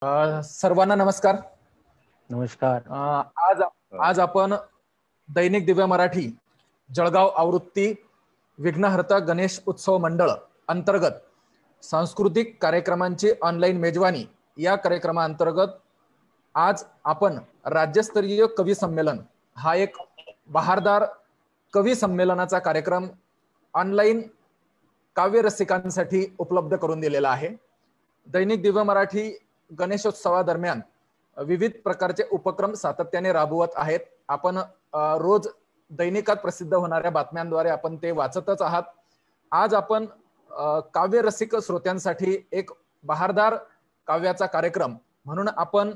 सर्वांना नमस्कार. नमस्कार. आज आपण दैनिक दिव्य मराठी जळगाव आवृत्ती विघ्नहर्ता गणेश उत्सव मंडळ अंतर्गत सांस्कृतिक कार्यक्रमांची ऑनलाईन मेजवानी या कार्यक्रमाअंतर्गत आज आपण राज्यस्तरीय कवी संमेलन हा एक बहारदार कवी संमेलनाचा कार्यक्रम ऑनलाईन काव्य रसिकांसाठी उपलब्ध करून दिलेला आहे. दैनिक दिव्य मराठी गणेशोत्सवादरम्यान विविध प्रकारचे उपक्रम सातत्याने राबवत आहेत. आपण रोज दैनिकात प्रसिद्ध होणाऱ्या बातम्यांद्वारे आपण ते वाचतच आहात. आज आपण काव्य रसिक श्रोत्यांसाठी एक बहारदार काव्याचा कार्यक्रम म्हणून आपण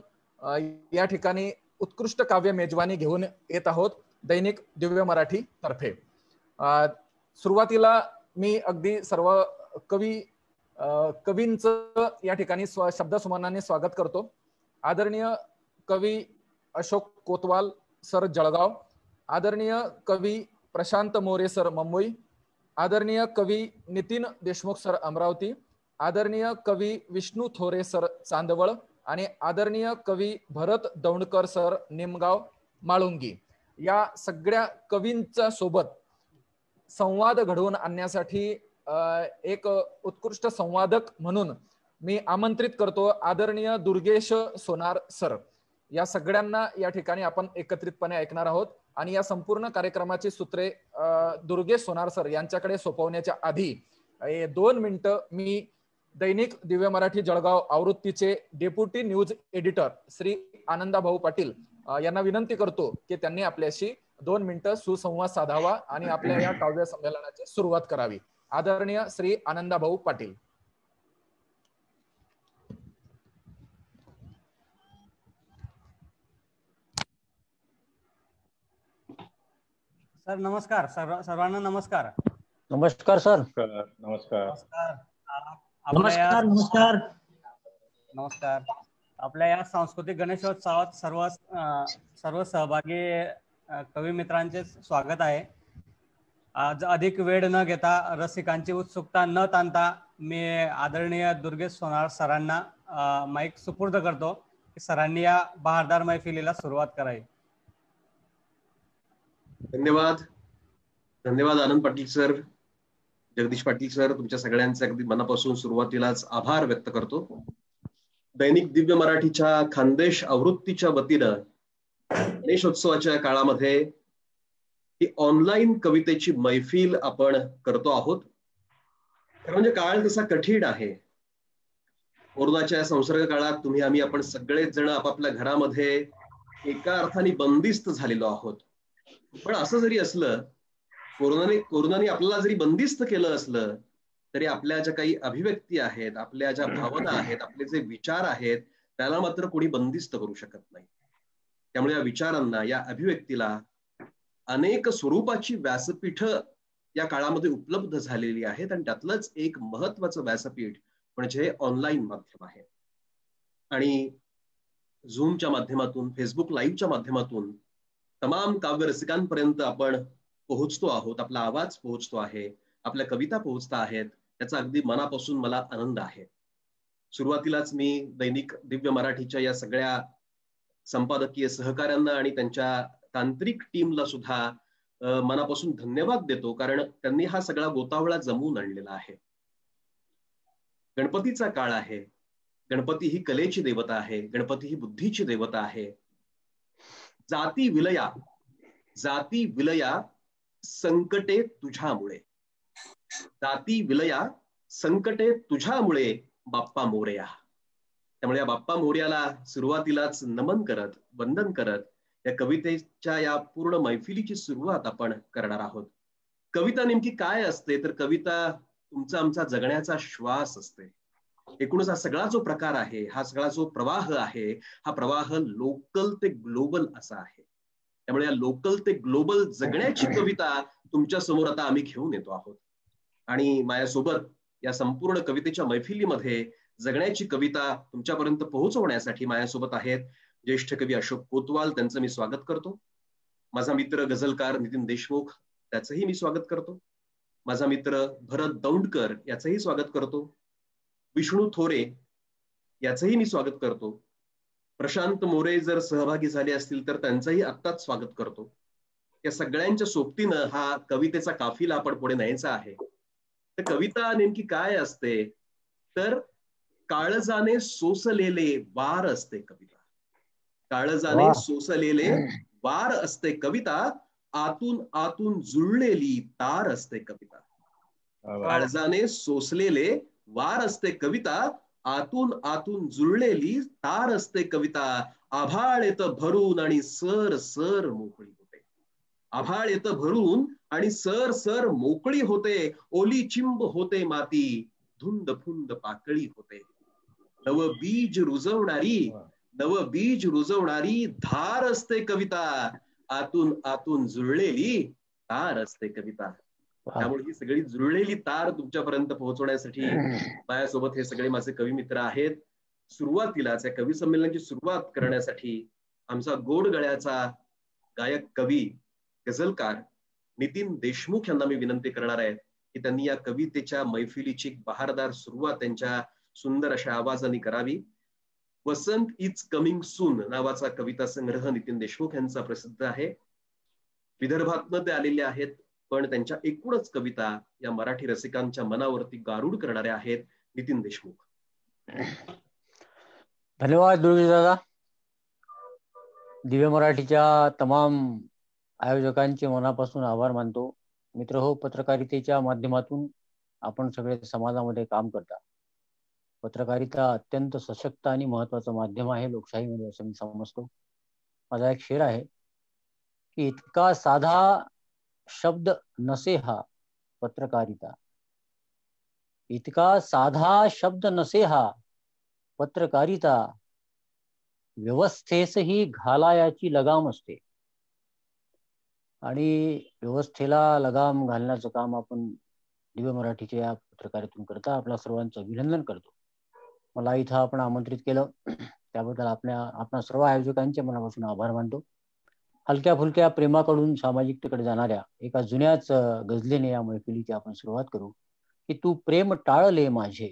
या ठिकाणी उत्कृष्ट काव्य मेजवानी घेऊन येत आहोत दैनिक दिव्य मराठी तर्फे. सुरुवातीला मी अगदी सर्व कवींचं या ठिकाणी शब्दसुमनाने स्वागत करतो. आदरणीय कवी अशोक कोतवाल सर जळगाव, आदरणीय कवी प्रशांत मोरे सर मुंबई, आदरणीय कवी नितीन देशमुख सर अमरावती, आदरणीय कवी विष्णू थोरे सर चांदवळ आणि आदरणीय कवी भरत दौंडकर सर निमगाव माळुंगी या सगळ्या कवींच्या सोबत संवाद घडवून आणण्यासाठी एक उत्कृष्ट संवादक म्हणून मी आमंत्रित करतो आदरणीय दुर्गेश सोनार सर. या सगळ्यांना या ठिकाणी आपण एकत्रितपणे ऐकणार आहोत आणि या संपूर्ण कार्यक्रमाची सूत्रे दुर्गेश सोनार सर यांच्याकडे सोपवण्याच्या आधी 2 मिनिटं मी दैनिक दिव्य मराठी जळगाव आवृत्तीचे deputy news editor Shri Anandabhau Patil यांना विनंती करतो की त्यांनी आपल्याशी 2 मिनिटं सुसंवाद साधावा आणि आपल्या या काव्य संमेलनाची सुरुवात करावी. आदरणीय श्री आनंदाभाऊ पाटील. सर नमस्कार. सर्वांना नमस्कार. नमस्कार सर. नमस्कार. नमस्कार. नमस्कार. नमस्कार. आपल्या या सांस्कृतिक गणेशोत्सवात सर्व सहभागी कवी मित्रांचे स्वागत आहे. आज अधिक वेळ न घेता रसिकांची उत्सुकता न ताणता मी आदरणीय दुर्गेश सोनार सरांना माईक सुपूर्द करतो की सरांनी या बहारदार मैफिलीला सुरुवात करावी. धन्यवाद आनंद पाटील सर, जगदीश पाटील सर, तुमच्या सगळ्यांचे अगदी मनापासून सुरुवातीलाच आभार व्यक्त करतो. दैनिक दिव्य मराठीच्या खानदेश आवृत्तीच्या वतीनं गणेशोत्सवाच्या काळामध्ये ही ऑनलाईन कवितेची मैफिल आपण करतो आहोत. खरं म्हणजे काळ तसा कठीण आहे. कोरोनाच्या संसर्ग काळात आपण सगळेच जण आपापल्या घरामध्ये एका अर्थाने बंदिस्त झालेलो आहोत. पण असं जरी असलं, कोरोनाने आपल्याला जरी बंदिस्त केलं असलं तरी आपल्या ज्या काही अभिव्यक्ती आहेत, आपल्या ज्या भावना आहेत, आपले जे विचार आहेत, त्याला मात्र कोणी बंदिस्त करू शकत नाही. त्यामुळे या विचारांना, या अभिव्यक्तीला अनेक स्वरूपाची व्यासपीठ या काळामध्ये उपलब्ध झालेली आहेत आणि त्यातलंच एक महत्वाचं व्यासपीठ म्हणजे ऑनलाईन माध्यम आहे. आणि झूमच्या माध्यमातून, फेसबुक लाईव्हच्या माध्यमातून तमाम काव्य रसिकांपर्यंत आपण पोहोचतो आहोत. आपला आवाज पोहोचतो आहे, आपल्या कविता पोहोचता आहेत. त्याचा अगदी मनापासून मला आनंद आहे. सुरुवातीलाच मी दैनिक दिव्य मराठीच्या या सगळ्या संपादकीय सहकाऱ्यांना आणि त्यांच्या तांत्रिक टीमला सुद्धा मनापासून धन्यवाद देतो, कारण त्यांनी हा सगळा गोतावळा जमवून आणलेला आहे. गणपतीचा काळ आहे. गणपती ही कलेची देवता आहे. गणपती ही बुद्धीची देवता आहे. जाती विलया संकटे तुझ्यामुळे, जाती विलया संकटे तुझ्यामुळे बाप्पा मोरया. त्यामुळे या बाप्पा मोरयाला सुरुवातीलाच नमन करत, वंदन करत या कवितेच्या या पूर्ण मैफिलीची सुरुवात आपण करणार आहोत. कविता नेमकी काय असते तर कविता तुमचा आमचा जगण्याचा श्वास असते. एकूणच हा सगळा जो प्रकार आहे, हा सगळा जो प्रवाह आहे, हा प्रवाह लोकल ते ग्लोबल असा आहे. त्यामुळे या लोकल ते ग्लोबल जगण्याची कविता तुमच्या समोर आता आम्ही घेऊन येतो आहोत. आणि माझ्यासोबत या संपूर्ण कवितेच्या मैफिलीमध्ये जगण्याची कविता तुमच्यापर्यंत पोहोचवण्यासाठी माझ्यासोबत आहेत ज्येष्ठ कवी अशोक कोतवाल, त्यांचं मी स्वागत करतो. माझा मित्र गझलकार नितीन देशमुख, त्याचंही मी स्वागत करतो. माझा मित्र भरत दौंडकर याचंही स्वागत करतो. विष्णू थोरे याचंही मी स्वागत करतो. प्रशांत मोरे जर सहभागी झाले असतील तर त्यांचंही आत्ताच स्वागत करतो. या सगळ्यांच्या सोबतीनं हा कवितेचा काफिला आपण पुढे न्यायचा आहे. तर कविता नेमकी काय असते तर काळजाने सोसलेले वार असते कविता. काळजाने सोसलेले वार असते कविता, आतून आतून जुळलेली तार असते कविता. काळजाने सोसलेले वार असते कविता, आतून आतून जुळलेली तार असते कविता. आभाळ येतं भरून आणि सर सर मोकळी होते. आभाळ येतं भरून आणि सर सर मोकळी होते. ओली चिंब होते माती, धुंद फुंद पाकळी होते. नव बीज रुजवणारी धार असते कविता, आतून आतून जुळलेली तार असते कविता. त्यामुळे ही सगळी जुळलेली तार तुमच्यापर्यंत पोहोचवण्यासाठी माझ्यासोबत हे सगळे माझे कवी मित्र आहेत. सुरुवातीलाच या कवी संमेलनाची सुरुवात करण्यासाठी आमचा गोड गळ्याचा गायक कवी गझलकार नितीन देशमुख यांना मी विनंती करणार आहे की त्यांनी या कवितेच्या मैफिलीची बहारदार सुरुवात त्यांच्या सुंदर अशा आवाजाने करावी. वसंत इज कमिंग सून नावाचा कविता संग्रह नितीन देशमुख यांचा प्रसिद्ध आहे. विदर्भातनं ते आलेले आहेत, पण त्यांच्या एकूणच कविता या मराठी रसिकांच्या मनावरती गारूड करणाऱ्या आहेत. नितीन देशमुख. धन्यवाद दुर्गेश दादा. दिव्य मराठीच्या तमाम आयोजकांचे मनापासून आभार मानतो. मित्र हो, पत्रकारितेच्या माध्यमातून आपण सगळे समाजामध्ये काम करता. पत्रकारिता अत्यंत सशक्त आणि महत्वाचं माध्यम आहे लोकशाहीमध्ये, असं मी समजतो. माझा एक शेर आहे की इतका साधा शब्द नसे हा पत्रकारिता, इतका साधा शब्द नसे हा पत्रकारिता, व्यवस्थेसही घालायाची लगाम असते. आणि व्यवस्थेला लगाम घालण्याचं काम आपण दिव्य मराठीच्या या पत्रकारितेतून करता. आपल्या सर्वांचं अभिनंदन करतो. मला इथं आपण आमंत्रित केलं त्याबद्दल आपल्या सर्व आयोजकांचे मनापासून आभार मानतो. हलक्या फुलक्या प्रेमाकडून सामाजिकतेकडे जाणाऱ्या एका जुन्याच गझलेने या मैफिलीची आपण सुरुवात करू की तू प्रेम टाळले माझे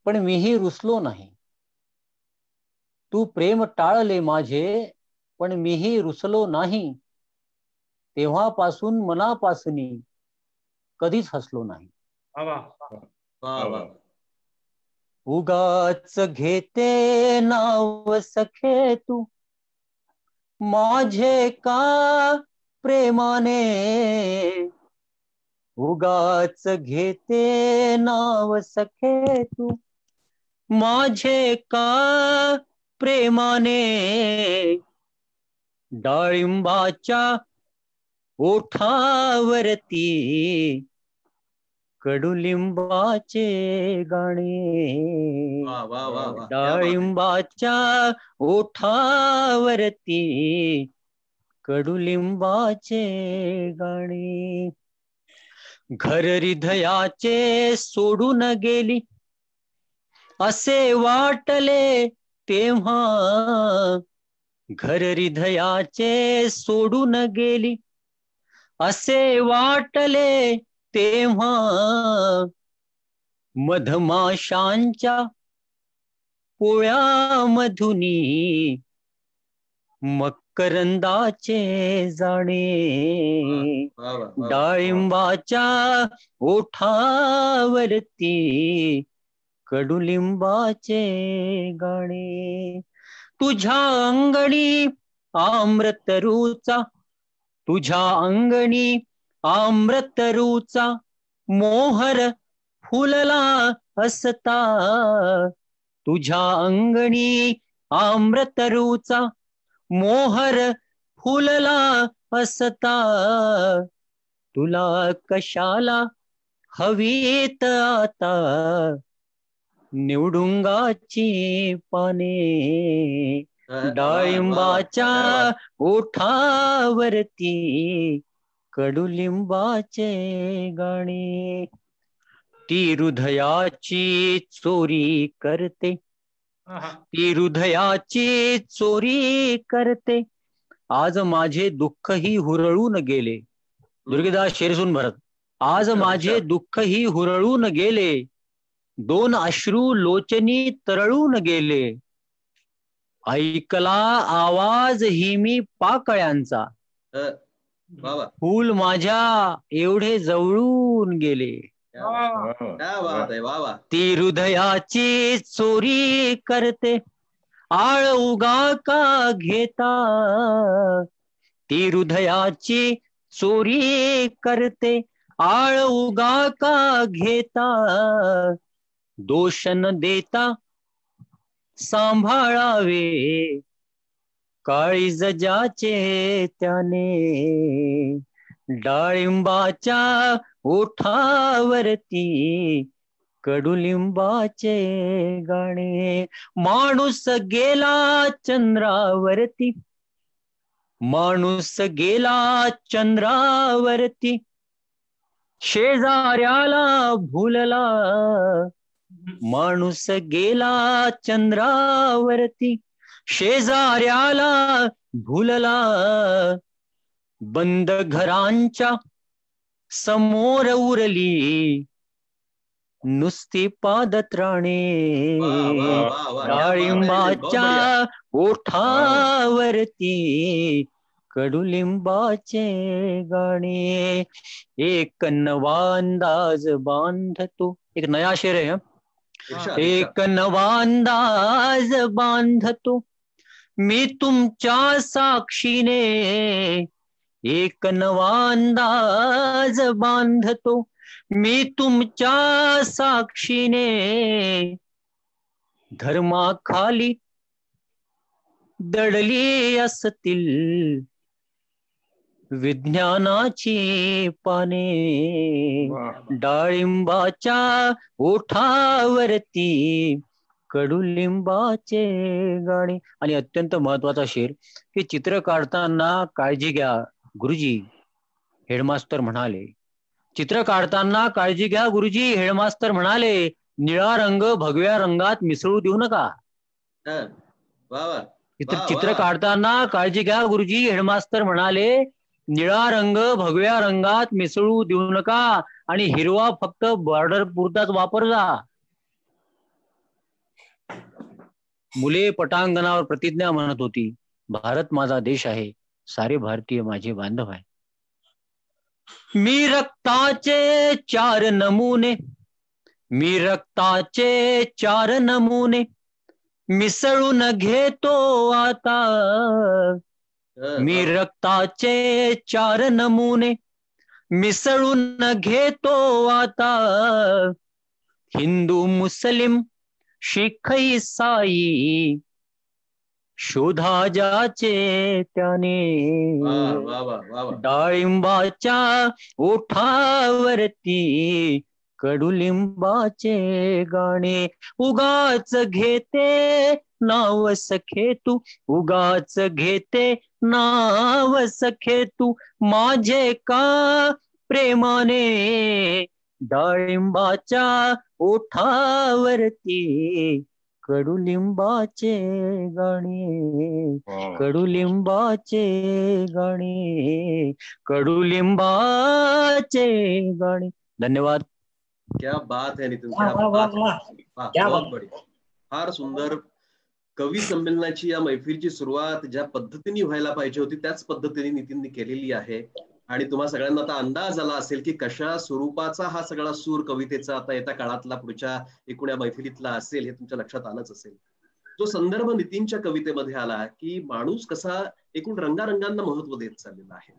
पण मीही रुसलो नाही. तू प्रेम टाळले माझे पण मीही रुसलो नाही. तेव्हापासून मनापासून कधीच हसलो नाही. उगाच घेते नाव सखे तू माझे का प्रेमाने, उगाच घेते नाव सखे तू माझे का प्रेमाने. डाळिंबाच्या ओठावरती कडुलिंबाचे गाणे. डाळिंबाच्या ओठावरती कडुलिंबाचे गाणे. घर हृदयाचे सोडून गेली असे वाटले तेव्हा, घर हृदयाचे सोडून गेली असे वाटले तेव्हा. मधमाशांच्या पोळ्यामधुनी मकरंदाचे जाणे. डाळिंबाच्या ओठावरती कडुलिंबाचे गाणे. तुझ्या अंगणी आम्रतरूचा, तुझ्या अंगणी आम्रतरूचा मोहर फुलला असता. तुझ्या अंगणी आम्रतरूचा मोहर फुलला असता. तुला कशाला हवीत आता निवडुंगाची पाने. डाळिंबाच्या ओठावरती कडुलिंबाचे गाणे. ती हृदयाची चोरी करते, ती हृदयाची चोरी करते. आज माझे दुःखही हुरळून गेले. दुर्गेदास शेरसून भरत. आज माझे दुःखही हुरळून गेले. दोन अश्रू लोचनी तरळून गेले. ऐकला आवाज हिमी पाकळ्यांचा. फूल माझ्या एवढे जवळून गेले. ती हृदयाची चोरी करते आळ उगा का घेता. ती हृदयाची चोरी करते आळ उगा का घेता. दोष न देता सांभाळावे काळीज ज्याचे त्याने. डाळिंबाच्या ओठावरती कडुलिंबाचे गाणे. माणूस गेला चंद्रावरती. माणूस गेला चंद्रावरती. शेजाऱ्याला भुलला. माणूस गेला चंद्रावरती. शेजाऱ्याला भुलला. बंद घरांच्या समोर उरली नुसती पादत्राणे. डाळिंबाच्या ओठावरती कडुलिंबाचे गाणे. एक नवा अंदाज बांधतो. एक नया शेर आहे. एक नवा अंदाज बांधतो मी तुमच्या साक्षीने. एक नवा अंदाज बांधतो मी तुमच्या साक्षीने. धर्माखाली दडली असतील विज्ञानाची पाने. डाळिंबाच्या ओठावरती कडुलिंबाचे गाणे. आणि अत्यंत महत्वाचा शेर की चित्र काढताना काळजी घ्या गुरुजी हेडमास्टर म्हणाले. चित्र काढताना काळजी घ्या गुरुजी हेडमास्टर म्हणाले. निळा रंग भगव्या रंगात मिसळू देऊ नका. चित्र काढताना काळजी घ्या गुरुजी हेडमास्टर म्हणाले. निळा रंग भगव्या रंगात मिसळू देऊ नका आणि हिरवा फक्त बॉर्डर पुरताच वापरला. मुले पटांगणावर प्रतिज्ञा म्हणत होती. भारत माझा देश आहे. सारे भारतीय माझे बांधव आहे. मी रक्ताचे 4 नमुने. मी रक्ताचे 4 नमुने मिसळून घेतो आता. मी रक्ताचे 4 नमुने मिसळून घेतो आता. हिंदू मुस्लिम शीख ईसाई शोधा ज्याचे त्याने. डाळिंबाच्या ओठावरती कडुलिंबाचे गाणे. उगाच घेते नाव सखे तू. उगाच घेते नाव सखे तू माझे का प्रेमाने. डाळिंबाच्या ओठावरती कडुलिंबाचे गाणे. कडुलिंबाचे गाणे. कडुलिंबाचे गाणे. धन्यवाद. क्या बात है नितीन, क्या बात है. बहुत बढिया. फार सुंदर. कवी संमेलनाची या मैफिलीची सुरुवात ज्या पद्धतीने व्हायला पाहिजे होती त्याच पद्धतीने नितीनने केलेली आहे. आणि तुम्हा सगळ्यांना आता अंदाज आला असेल की कशा स्वरूपाचा हा सगळा सूर कवितेचा आता येत्या काळातला पुढच्या एकूण या मैफिलीतला असेल हे तुमच्या लक्षात आलंच असेल. जो संदर्भ नितीनच्या कवितेमध्ये आला की माणूस कसा एकूण रंगारंगांना महत्व देत चाललेला आहे,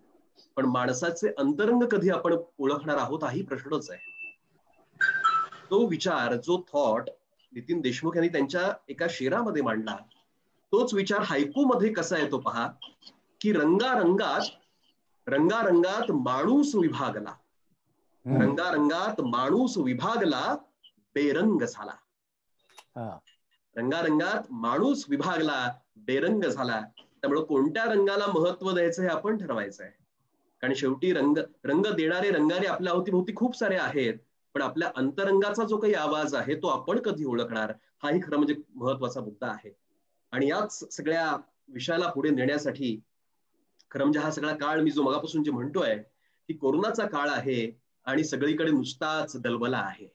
पण माणसाचे अंतरंग कधी आपण ओळखणार आहोत हाही प्रश्नच आहे. तो विचार, जो थॉट नितीन देशमुख यांनी त्यांच्या एका शेरामध्ये मांडला, तोच विचार हायकू मध्ये कसा येतो पहा की रंगारंगात माणूस विभागला. रंगारंगात माणूस विभागला बेरंग झाला. रंगारंगात माणूस विभागला बेरंग झाला. त्यामुळे कोणत्या रंगाला महत्व द्यायचं हे आपण ठरवायचं आहे. कारण शेवटी रंग देणारे रंगारे आपल्या अवतीभोवती खूप सारे आहेत, पण आपल्या अंतरंगाचा जो काही आवाज आहे तो आपण कधी ओळखणार हाही खरं म्हणजे महत्वाचा मुद्दा आहे. आणि याच सगळ्या विषयाला पुढे नेण्यासाठी खरं म्हणजे हा सगळा काळ मी जो मगापासून जे म्हणतोय की कोरोनाचा काळ आहे आणि सगळीकडे नुसताच दलबला आहे.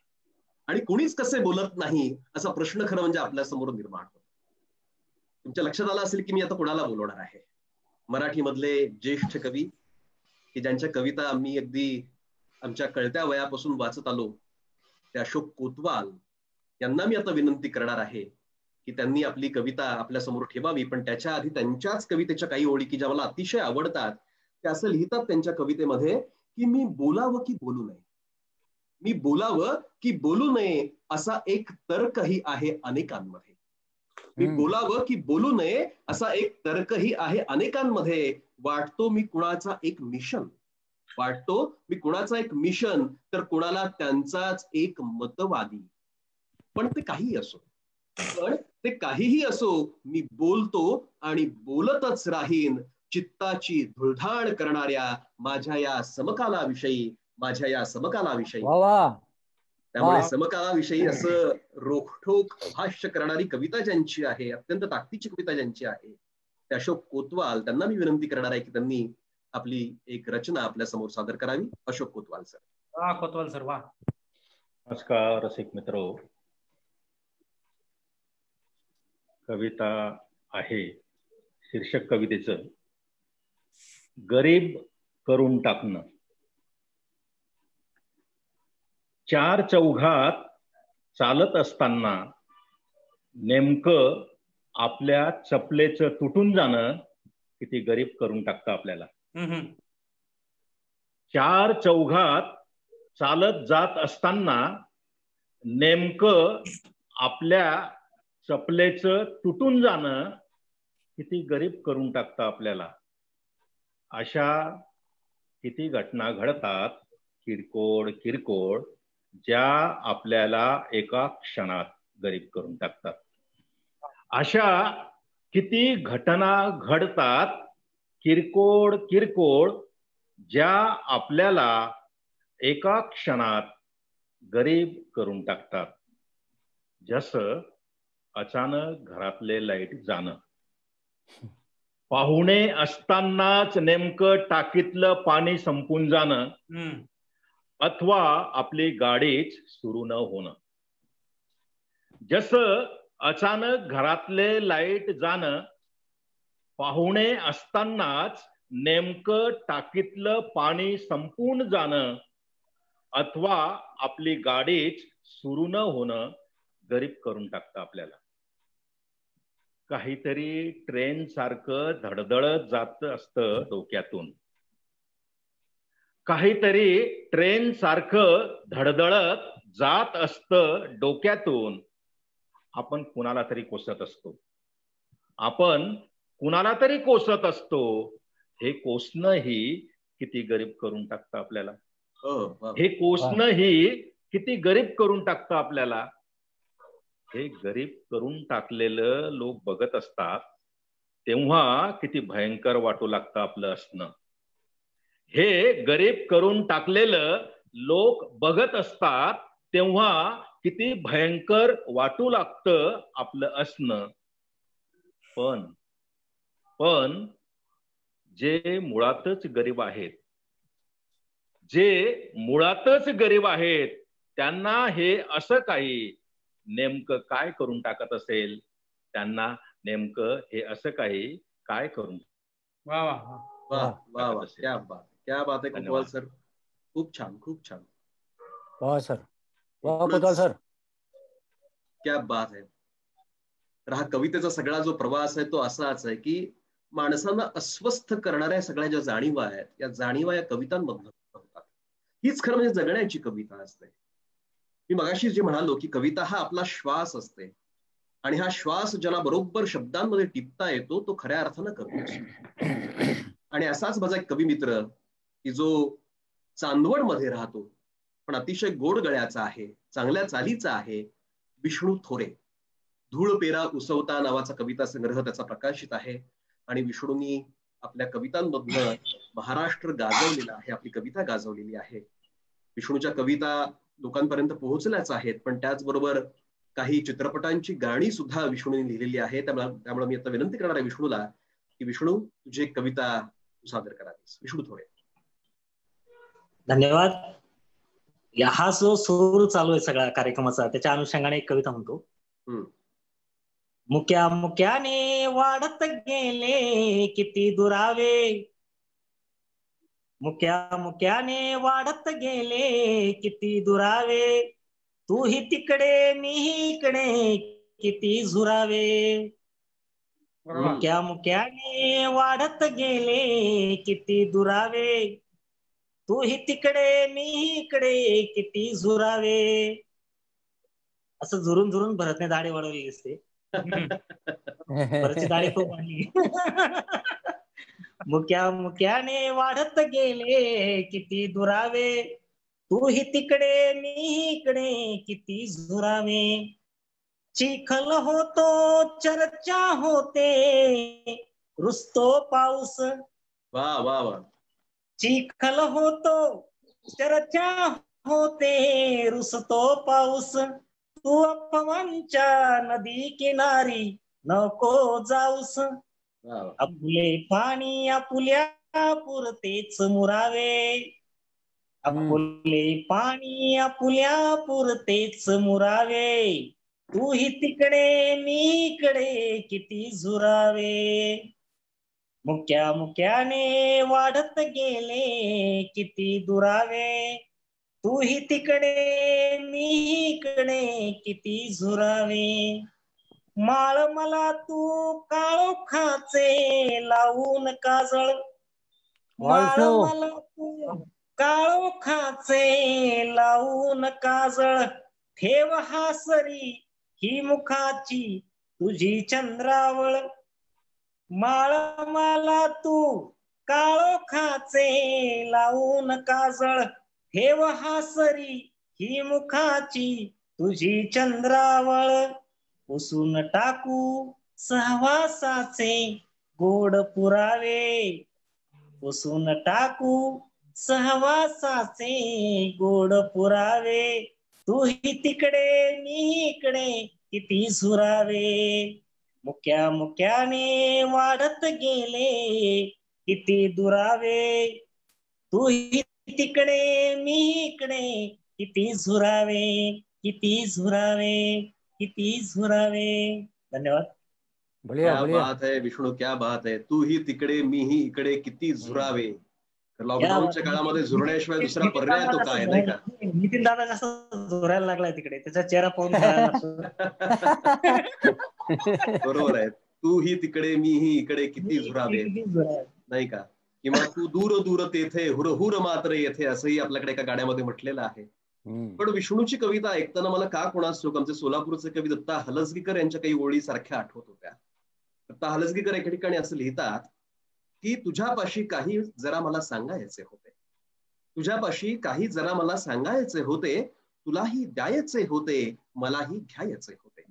आणि कोणीच कसे बोलत नाही असा प्रश्न खरं म्हणजे आपल्या समोर निर्माण होतो. तुमच्या लक्षात आलं असेल की मी आता कोणाला बोलवणार आहे. मराठीमधले ज्येष्ठ कवी की ज्यांच्या कविता आम्ही अगदी आमच्या कळत्या वयापासून वाचत आलो, ते अशोक कोतवाल यांना मी आता विनंती करणार आहे की त्यांनी आपली कविता आपल्या समोर ठेवावी. पण त्याच्या आधी त्यांच्याच कवितेच्या काही ओळी की ज्या मला अतिशय आवडतात, त्या असं लिहितात त्यांच्या कवितेमध्ये की मी बोलावं की बोलू नये, मी बोलावं की बोलू नये असा एक तर्कही आहे अनेकांमध्ये. मी बोलावं की बोलू नये असा एक तर्कही आहे अनेकांमध्ये. वाटतो मी कुणाचा एक मिशन, वाटतो मी कुणाचा एक मिशन, तर कुणाला त्यांचाच एक मतवादी. पण ते काहीही असो, पण ते काहीही असो, मी बोलतो आणि बोलतच राहीन चित्ताची धुळधाण करणाऱ्या माझ्या या समकालाविषयी, माझ्या या समकालाविषयी. त्यामुळे समकालाविषयी असं रोखठोक भाष्य करणारी कविता ज्यांची आहे, अत्यंत ताकदीची कविता ज्यांची आहे, ते अशोक कोतवाल. त्यांना मी विनंती करणार आहे की त्यांनी आपली एक रचना आपल्या समोर सादर करावी. अशोक कोतवाल सर. कोतवाल सर, वा. नमस्कार रसिक मित्र. कविता आहे, शीर्षक कवितेचं गरीब करून टाकणं. चार चौघात चालत असताना नेमकं आपल्या चपलेचं तुटून जाणं किती गरीब करून टाकतं आपल्याला. चार चौघात चालत जात असताना नेमकं आपल्या चपलेचं तुटून जाणं किती गरीब करून टाकतं आपल्याला. अशा किती घटना घडतात किरकोळ किरकोळ, ज्या आपल्याला एका क्षणात गरीब करून टाकतात. अशा किती घटना घडतात किरकोळ किरकोळ, ज्या आपल्याला एका क्षणात गरीब करून टाकतात. जसं अचानक घरातले लाईट जाणं, पाहुणे असतानाच नेमकं टाकीतलं पाणी संपून जाणं, अथवा आपली गाडीच सुरू न होणं. जसं अचानक घरातले लाईट जाणं, पाहुणे असतानाच नेमकं टाकीतलं पाणी संपून जाणं, अथवा आपली गाडीच सुरू न होणं गरीब करून टाकतं आपल्याला. काहीतरी ट्रेन सारखं धडधडत जात असतं डोक्यातून, काहीतरी ट्रेन सारखं धडधडत जात असतं डोक्यातून. आपण कुणाला तरी कोसत असतो, आपण कुणाला तरी कोसत असतो. हे कोसणं ही किती गरीब करून टाकतं आपल्याला. हे कोसणं ही किती गरीब करून टाकतं आपल्याला. हे गरीब करून टाकलेलं लोक बघत असतात तेव्हा किती भयंकर वाटू लागतं आपलं असणं. हे गरीब करून टाकलेलं लोक बघत असतात तेव्हा किती भयंकर वाटू लागतं आपलं असणं. पण जे मुळातच गरीब आहेत, जे मुळातच गरीब आहेत, त्यांना हे असं काही नेमकं काय करून टाकत असेल, त्यांना नेमकं हे असं काही काय करून. वा वा वा वा वा, क्या बात, क्या बात आहे कोतवाल सर. खूप छान, खूप छान. वा सर, वा कोतवाल सर, क्या बात आहे. तर हा कवितेचा सगळा जो प्रवास आहे तो असाच आहे की माणसांना अस्वस्थ करणाऱ्या सगळ्या ज्या जाणीवा आहेत, या जाणीवा या कवितांमधून होतात. हीच खरं म्हणजे जगण्याची कविता असते. मी मगाशी जे म्हणालो की कविता हा आपला श्वास असते, आणि हा श्वास ज्याला बरोबर शब्दांमध्ये टिपता येतो तो खऱ्या अर्थानं कवी असतो. आणि असाच माझा एक कवी मित्र की जो चांदवडमध्ये राहतो, पण अतिशय गोड गळ्याचा आहे, चांगल्या चालीचा आहे, विष्णू थोरे. धूळ पेरा उसवता नावाचा कविता संग्रह त्याचा प्रकाशित आहे. आणि विष्णूंनी आपल्या कवितांमधनं महाराष्ट्र गाजवलेला आहे, आपली कविता गाजवलेली आहे. विष्णूच्या कविता लोकांपर्यंत पोहोचल्याच आहेत, पण त्याचबरोबर काही चित्रपटांची गाणी सुद्धा विष्णूंनी लिहिलेली आहे. त्यामुळे मी आता विनंती करणार आहे विष्णूला की विष्णू, तुझी एक कविता सादर करावीस. विष्णू थोडे. धन्यवाद. हा जो सूर चालू आहे सगळ्या कार्यक्रमाचा त्याच्या अनुषंगाने एक कविता म्हणतो. मुक्या मुक्याने वाढत गेले किती दुरावे, मुक्या मुक्याने वाढत गेले किती दुरावे, तूही तिकडे मीही इकडे किती झुरावे. मुक्या मुक्याने वाढत गेले किती दुरावे, तूही तिकडे मीही इकडे किती झुरावे. असं झुरून झुरून भरतने दाढी वाढवली दिसते. भरतची दाढी खूप वाढली. मुक्या मुक्याने वाढत गेले किती दुरावे, तूही तिकडे मीही इकडे किती झुरावे. चिखल होतो चर्चा होते रुसतो पाऊस, वा वा वा. चिखल होतो चर्चा होते रुसतो पाऊस, तू अफवांच्या नदी किनारी नको जाऊस. आपुले पाणी आपुल्या पुरतेच मुरावे, आपुले पाणी आपुल्या पुरतेच मुरावे, तूही तिकडे मी इकडे किती झुरावे. मुक्या मुक्याने वाढत गेले किती दुरावे, तूही तिकडे मी इकडे किती झुरावे. माळ मला तू काळोखाचे लावून काजळ, माळ मला तू काळोखाचे लावून काजळ, ठेव हासरी ही मुखाची तुझी चंद्रावळ. माळ मला तू काळोखाचे लावून काजळ, ठेव हासरी ही मुखाची तुझी चंद्रावळ. पुसून टाकू सहवासाचे गोड पुरावे, पुसून टाकू सहवासाचे गोड पुरावे, तूही तिकडे मी इकडे किती झुरावे. मुक्या मुक्याने वाढत गेले किती दुरावे, तूही तिकडे मी इकडे किती झुरावे, किती झुरावे, किती झुरावे. धन्यवाद. क्या बात है विष्णू, क्या बात है. तूही तिकडे मीही इकडे किती झुरावे. लॉकडाऊनच्या काळामध्ये झुरण्याशिवाय दुसरा पर्याय तो काय, नाही का? नितीन दादा जास्त झुरायला लागलाय तिकडे, त्याचा चेहरा पाहून बरोबर आहे. तूही तिकडे मीही इकडे किती झुरावे, नाही का? किंवा तू दूर दूर तेथे हुरहुर मात्र येथे, असंही आपल्याकडे एका गाण्यामध्ये म्हटलेलं आहे. पण विष्णूची कविता ऐकताना मला का कोणास ठाऊक आमचे सोलापूरचे कवी दत्ता हलसगीकर यांच्या काही ओळी सारख्या आठवत होत्या. दत्ता हलसगीकर एका ठिकाणी असं लिहितात की तुझ्यापाशी काही जरा मला सांगायचे होते, तुझ्यापाशी काही जरा मला सांगायचे होते, तुलाही द्यायचे होते मलाही घ्यायचे होते.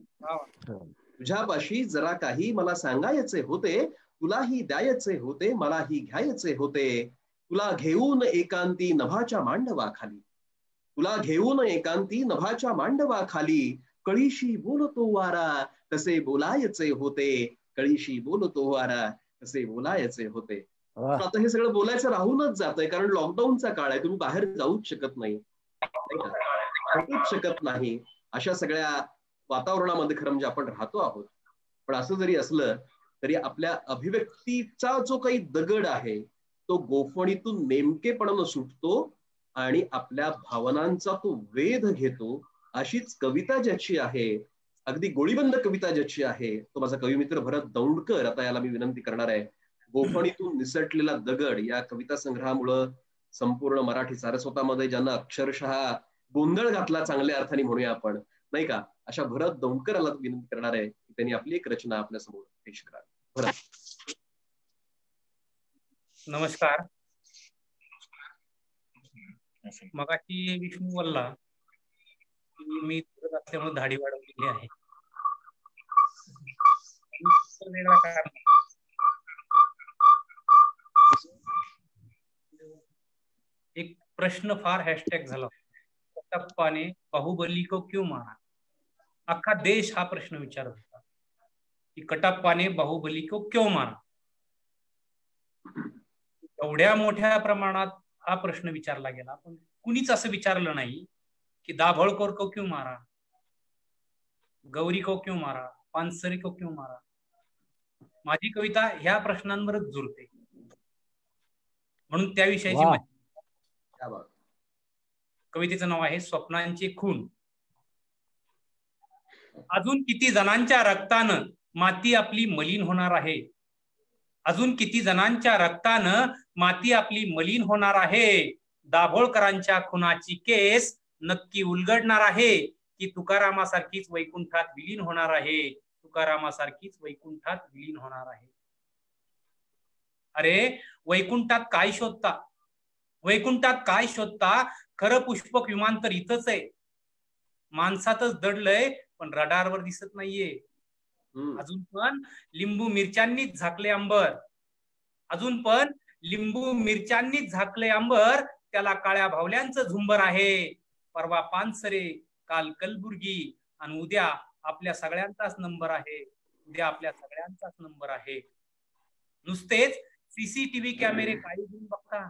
तुझ्यापाशी जरा काही मला सांगायचे होते, तुलाही द्यायचे होते मलाही घ्यायचे होते. तुला घेऊन एकांती नभाच्या मांडवाखाली, तुला घेऊन एकांती नभाच्या मांडवाखाली, कळीशी बोलतो वारा कसे बोलायचे होते, कळीशी बोलतो वारा कसे बोलायचे होते. आता हे सगळं बोलायचं राहूनच जातंय, कारण लॉकडाऊनचा काळ आहे, तुम्ही बाहेर जाऊच शकत नाही, शकत नाही. अशा सगळ्या वातावरणामध्ये खरं म्हणजे आपण राहतो आहोत. पण असं जरी असलं तरी आपल्या अभिव्यक्तीचा जो काही दगड आहे तो गोफणीतून नेमकेपणानं सुटतो आणि आपल्या भावनांचा तो वेध घेतो. अशीच कविता ज्याची आहे, अगदी गोळीबंद कविता ज्याची आहे, तो माझा कविमित्र भरत दौंडकर. आता याला मी विनंती करणार आहे, गोफणीतून निसटलेला दगड या कविता संग्रहामुळं संपूर्ण मराठी सारस्वतामध्ये ज्यांना अक्षरशः गोंधळ घातला, चांगल्या अर्थाने म्हणूया आपण, नाही का, अशा भरत दौंडकराला विनंती करणार आहे की त्यांनी आपली एक रचना आपल्या समोर पेश करावी. भरत. नमस्कार. मगाशी विष्णू बोलला मी तुरत असल्यामुळे धाडी वाढवलेली आहे. वेगळा कारण एक प्रश्न फार हॅशटॅग झाला, कटप्पा ने बाहुबली को क्यों मारा. अख्खा देश हा प्रश्न विचारत होता की कटप्पा ने बाहुबली को क्यों मारा. एवढ्या मोठ्या प्रमाणात हा प्रश्न विचारला गेला, पण कुणीच असं विचारलं नाही कि दाभोळकर को क्यों मारा, गौरी को क्यों मारा, पानसरे को क्यों मारा. माझी कविता ह्या प्रश्नांवरच जुळते, म्हणून त्याविषयीची कवितेचं नाव आहे स्वप्नांचे खून. अजून किती जणांच्या रक्तानं माती आपली मलिन होणार आहे, अजून किती जणांच्या रक्तानं माती आपली मलिन होणार आहे. दाभोळकरांच्या खुनाची केस नक्की उलगडणार आहे की तुकारामासारखीच वैकुंठात विलीन होणार आहे, तुकारामासारखीच वैकुंठात विलीन होणार आहे. अरे वैकुंठात काय शोधता, वैकुंठात काय शोधता, खरं पुष्पक विमान तर इथंच आहे, माणसातच दडलंय पण रडारवर दिसत नाहीये. अजून पण लिंबू मिरच्यांनीच झाकले अंबर, अजून पण लिंबू मिरच्यांनीच झाकले अंबर, त्याला काळ्या भावल्यांचं झुंबर आहे. परवा पानसरे, काल कलबुर्गी आणि उद्या आपल्या सगळ्यांचाच नंबर आहे, उद्या आपल्या सगळ्यांचाच नंबर आहे. नुसतेच सीसीटीव्ही कॅमेरे काय उघडून बघता,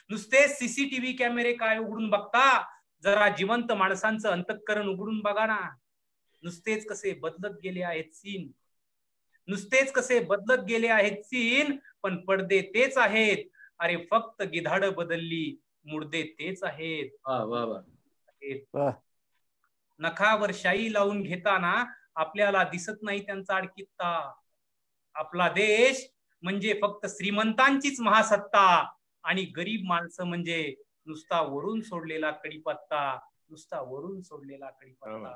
नुसतेच सीसीटीव्ही कॅमेरे काय उघडून बघता, जरा जिवंत माणसांचं अंतःकरण उघडून बघा ना. नुसतेच कसे बदलत गेले आहेत सीन, नुसतेच कसे बदलत गेले आहेत सीन, पण पडदे तेच आहेत. अरे फक्त गिधाड बदलली, मुर्दे तेच आहेत. नखावर शाई लावून घेताना आपल्याला दिसत नाही त्यांचा अडकित्ता. आपला देश म्हणजे फक्त श्रीमंतांचीच महासत्ता आणि गरीब माणसं म्हणजे नुसता वरून सोडलेला कडीपत्ता, नुसता वरून सोडलेला कडीपत्ता.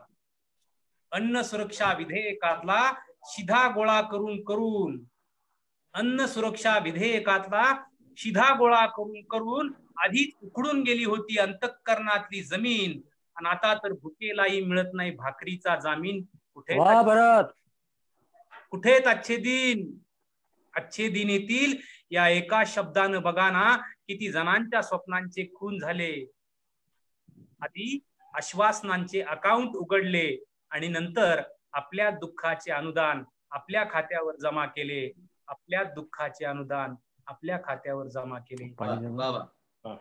अन्न सुरक्षा विधेयकातला शिधा गोळा करून करून, अन्न सुरक्षा विधेयकातला शिधा गोळा करून करून आधीच उखडून गेली होती अंतःकरणातली जमीन, आणि आता तर भुकेलाही मिळत नाही भाकरीचा जामीन. कुठे कुठेत अच्छे दिन, अच्छे दिन येतील या एका शब्दानं बघा ना किती जणांच्या स्वप्नांचे खून झाले. आधी आश्वासनांचे अकाउंट उघडले आणि नंतर आपल्या दुःखाचे अनुदान आपल्या खात्यावर जमा केले, आपल्या दुःखाचे अनुदान आपल्या खात्यावर जमा केले.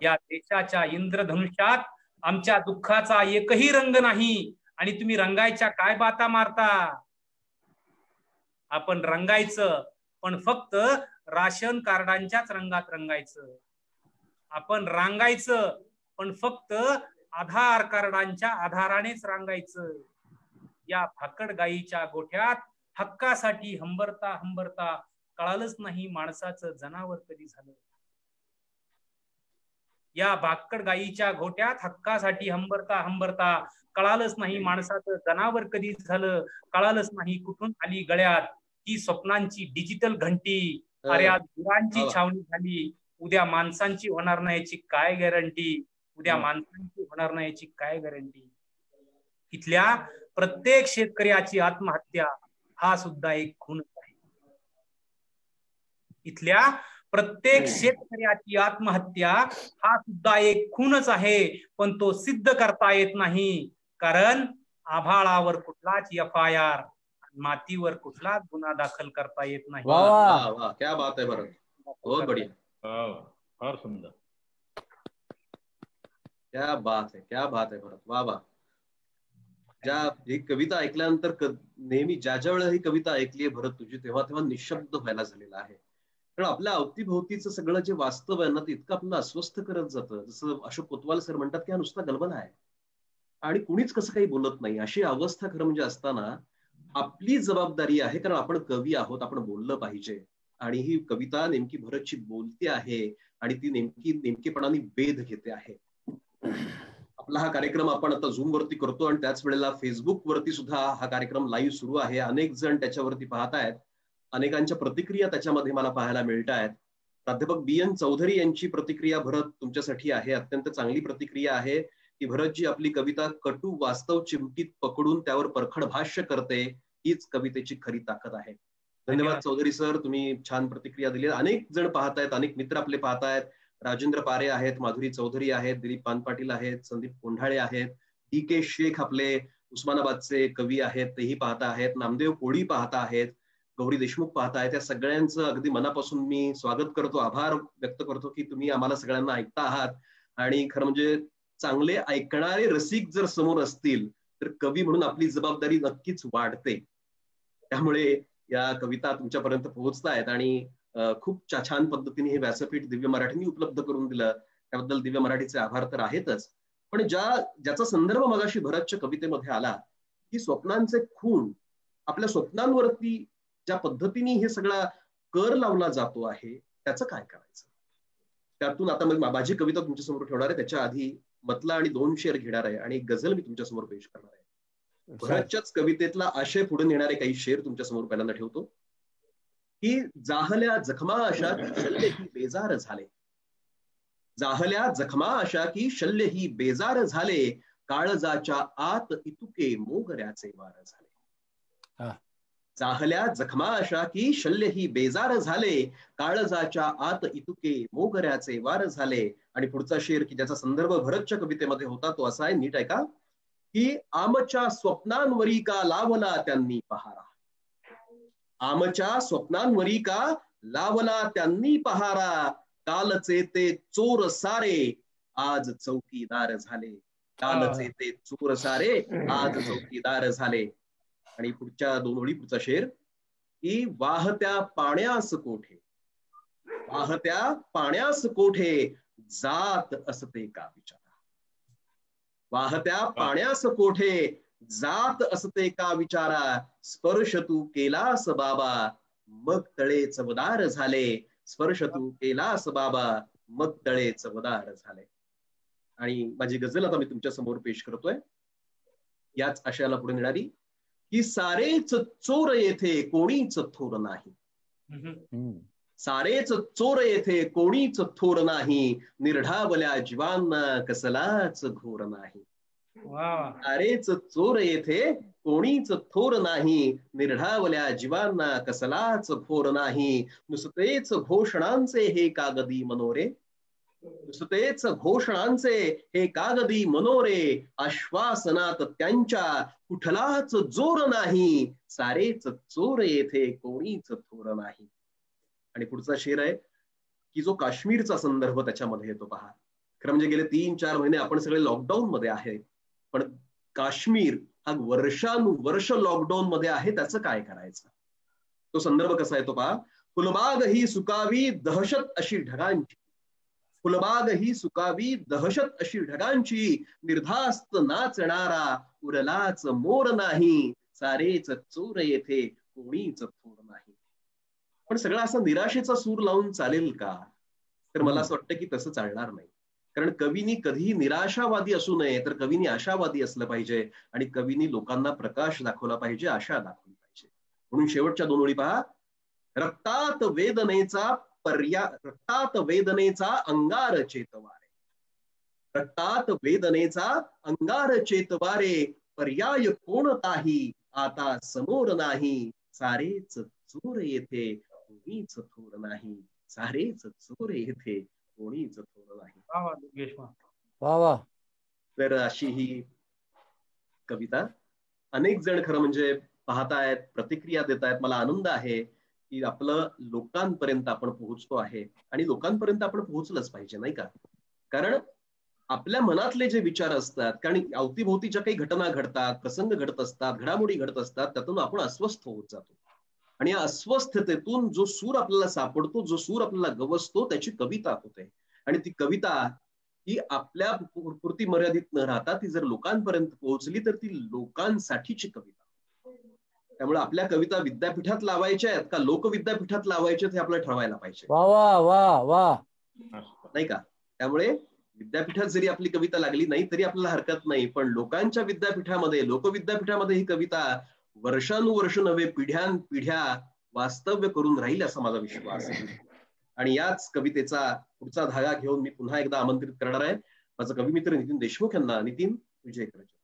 या देशाच्या इंद्रधनुष्यात आमच्या दुःखाचा एकही रंग नाही, आणि तुम्ही रंगायच्या काय बाता मारता. आपण रंगायचं पण फक्त राशन कार्डांच्याच रंगात रंगायचं, आपण रांगायचं पण फक्त आधार कार्डांच्या आधारानेच रांगायचं. या भाकड गाईच्या गोठ्यात हक्कासाठी हंबरता हंबरता कळालंच नाही माणसाचं जनावर कधी झालं. या भाकड गाईच्या गोठ्यात हक्कासाठी हंबरता हंबरता कळालंच नाही माणसाचं जनावर कधी झालं. कळालंच नाही कुठून आली गळ्यात ही स्वप्नांची डिजिटल घंटी. अरे आज गुरांची छावणी झाली, उद्या माणसांची होणार नाही याची काय गॅरंटी, उद्या माणसांची होणार नाही याची काय गॅरंटी. इथल्या प्रत्येक शेतकऱ्याची आत्महत्या हा सुद्धा एक खूनच आहे. इथल्या प्रत्येक शेतकऱ्याची आत्महत्या हा सुद्धा एक खूनच आहे, पण तो सिद्ध करता येत नाही, कारण आभाळावर कुठलाच FIR, मातीवर कुठलाच गुन्हा दाखल करता येत नाही. क्या बात है भरत, बहुत बढ़िया, फार सुंदर, क्या बात है, क्या बात है भरत, वा वा. ही कविता ऐकल्यानंतर नेहमी ज्या वेळेला ही कविता ऐकली आहे भरत तुझी, तेव्हा तेव्हा निशब्द व्हायला झालेला आहे. कारण आपल्या अवतीभोवतीचं सगळं जे वास्तव आहे ना ते इतकं आपल्याला अस्वस्थ करत जातं. जसं अशोक कोतवाल सर म्हणतात की हा नुसता गलबला आहे आणि कुणीच कसं काही बोलत नाही, अशी अवस्था खरं म्हणजे असताना आपली जबाबदारी आहे, कारण आपण कवी आहोत, आपण बोललं पाहिजे. आणि ही कविता नेमकी भरतची बोलते आहे आणि ती नेमकेपणाने वेध घेते आहे. आपला हा कार्यक्रम आपण आता झूम वरती करतो आणि त्याच वेळेला फेसबुक वरती सुद्धा हा कार्यक्रम लाईव्ह सुरू आहे. अनेक जण त्याच्यावरती पाहत आहेत, अनेकांच्या प्रतिक्रिया त्याच्यामध्ये मला पाहायला मिळत आहेत. प्राध्यापक BN चौधरी यांची प्रतिक्रिया भरत तुमच्यासाठी आहे, अत्यंत चांगली प्रतिक्रिया आहे की भरतजी आपली कविता कटू वास्तव चिमटीत पकडून त्यावर परखड भाष्य करते, हीच कवितेची खरी ताकद आहे. धन्यवाद चौधरी सर, तुम्ही छान प्रतिक्रिया दिली. अनेक जण पाहतायत, अनेक मित्र आपले पाहतायत. राजेंद्र पारे आहेत, माधुरी चौधरी आहेत, दिलीप पानपाटील आहेत, संदीप कोंढाळे आहेत, DK शेख आपले उस्मानाबादचे कवी आहेत तेही पाहता आहेत, नामदेव कोळी पाहता आहेत, गौरी देशमुख पाहतायत. त्या सगळ्यांचं अगदी मनापासून मी स्वागत करतो, आभार व्यक्त करतो की तुम्ही आम्हाला सगळ्यांना ऐकता आहात. आणि खरं म्हणजे चांगले ऐकणारे रसिक जर समोर असतील तर कवी म्हणून आपली जबाबदारी नक्कीच वाढते. त्यामुळे या कविता तुमच्यापर्यंत पोहोचतायत आणि खूप छान पद्धतीने हे व्यासपीठ दिव्य मराठीने उपलब्ध करून दिलं, त्याबद्दल दिव्य मराठीचे आभार तर आहेतच. पण ज्याचा संदर्भ मगाशी भरतच्या कवितेमध्ये आला की स्वप्नांचे खून, आपल्या स्वप्नांवरती ज्या पद्धतीने हे सगळा कर लावला जातो आहे त्याचं काय करायचं, त्यातून आता मग माझी कविता तुमच्यासमोर ठेवणार आहे. त्याच्या आधी मतला आणि 2 शेर घेणार आहे आणि एक गझल मी तुमच्यासमोर पेश करणार आहे. भरतच्याच कवितेतला आशय पुढे नेणारे काही शेर तुमच्यासमोर पहिल्यांदा ठेवतो की जाहल्या जखमा अशा की शल्य ही बेजार झाले, जाहल्या जखमा अशा की शल्य ही बेजार झाले, काळजाच्या आत इतुके मोगऱ्याचे वार झाले. जाहल्या जखमा अशा की शल्य ही बेजार झाले, काळजाच्या आत इतुके मोगऱ्याचे वार झाले. आणि पुढचा शेर की ज्याचा संदर्भ भरतच्या कवितेमध्ये होता तो असा आहे, नीट ऐका, की आमच्या स्वप्नांवरी का लावला त्यांनी पहारा, आमच्या स्वप्नांवरी का लावला त्यांनी पहारा, कालचे ते चोर सारे आज चौकीदार झाले, कालचे ते चोर सारे आज चौकीदार झाले. आणि पुढच्या 2 ओळी पुढचा शेर की वाहत्या पाण्यास कोठे, वाहत्या पाण्यास कोठे जात असते का विचारा, वाहत्या पाण्यास कोठे जात असते का विचारा, स्पर्श तू केलास बाबा मग तळे चवदार झाले, स्पर्श तू केलास बाबा मग तळे चवदार झाले. आणि माझी गझल आता मी तुमच्या समोर पेश करतोय, याच आशयाला पुढे नेणारी की सारेच चोर येथे कोणीच थोर नाही, सारेच चोर येथे कोणीच थोर नाही, निर्ढावल्या जीवांना कसलाच घोर नाही, सारेच चोर येथे कोणीच थोर नाही, निर्ढावल्या जीवांना कसलाच घोर नाही, नुसतेच घोषणांचे हे कागदी मनोरे, नुसतेच घोषणांचे हे कागदी मनोरे, आश्वासनात त्यांच्या कुठलाच जोर नाही, सारेच चोर येथे कोणीच थोर नाही. आणि पुढचा शेर आहे की जो काश्मीरचा संदर्भ त्याच्यामध्ये येतो पहा. खरं म्हणजे गेले 3-4 महिने आपण सगळे लॉकडाऊन मध्ये आहे, पण काश्मीर हा वर्षानुवर्ष लॉकडाऊन मध्ये आहे, त्याचं काय करायचं, तो संदर्भ कसा येतो पहा. फुलबाग ही सुकावी दहशत अशी ढगांची, फुलबाग ही सुकावी दहशत अशी ढगांची, निर्धास्त नाचणारा उरलाच मोर नाही, सारेच चोर येथे कोणीच थोर नाही. पण सगळं असं निराशेचा सूर लावून चालेल का, तर मला असं वाटतं की तसं चालणार नाही. कारण कवीनी कधीही निराशावादी असू नये, तर कवीनी आशावादी असलं पाहिजे आणि कवीनी लोकांना प्रकाश दाखवला पाहिजे, आशा दाखवली पाहिजे. म्हणून शेवटच्या 2 ओळी पहा, रक्तात वेदनेचा रक्तात वेदनेचा अंगार चेतवारे, रक्तात वेदनेचा अंगार चेतवारे, पर्याय कोणताही आता समोर नाही, सारेच चोर येथे कोणीच थोर नाही, सारेच चोर येथे कोणीच थोर नाही. वा वा. तर अशी ही कविता अनेक जण खरं म्हणजे पाहतायत, प्रतिक्रिया देत आहेत. मला आनंद आहे की आपलं लोकांपर्यंत आपण पोहोचतो आहे आणि लोकांपर्यंत आपण पोहोचलंच पाहिजे, नाही का. कारण आपल्या मनातले जे विचार असतात, कारण अवतीभोवतीच्या काही घटना घडतात, प्रसंग घडत असतात, घडामोडी घडत असतात, त्यातून आपण अस्वस्थ होत जातो आणि या अस्वस्थतेतून जो सूर आपल्याला सापडतो, जो सूर आपल्याला गवसतो, त्याची कविता होते. आणि ती कविता ही आपल्या पुरती मर्यादित न राहता ती जर लोकांपर्यंत पोहोचली तर ती लोकांसाठीची कविता. त्यामुळे आपल्या कविता विद्यापीठात लावायच्या आहेत का लोकविद्यापीठात लावायच्या हे आपल्याला ठरवायला पाहिजे. वा वा वा वा, नाही का. त्यामुळे विद्यापीठात जरी आपली कविता लागली नाही तरी आपल्याला हरकत नाही, पण लोकांच्या विद्यापीठामध्ये, लोकविद्यापीठामध्ये ही कविता वर्षानुवर्ष नव्हे पिढ्यानपिढ्या वास्तव्य करून राहील असा माझा विश्वास आहे. आणि याच कवितेचा पुढचा धागा घेऊन मी पुन्हा एकदा आमंत्रित करणार आहे माझा कविमित्र नितीन देशमुख यांना. नितीन, तुझे एक रचना.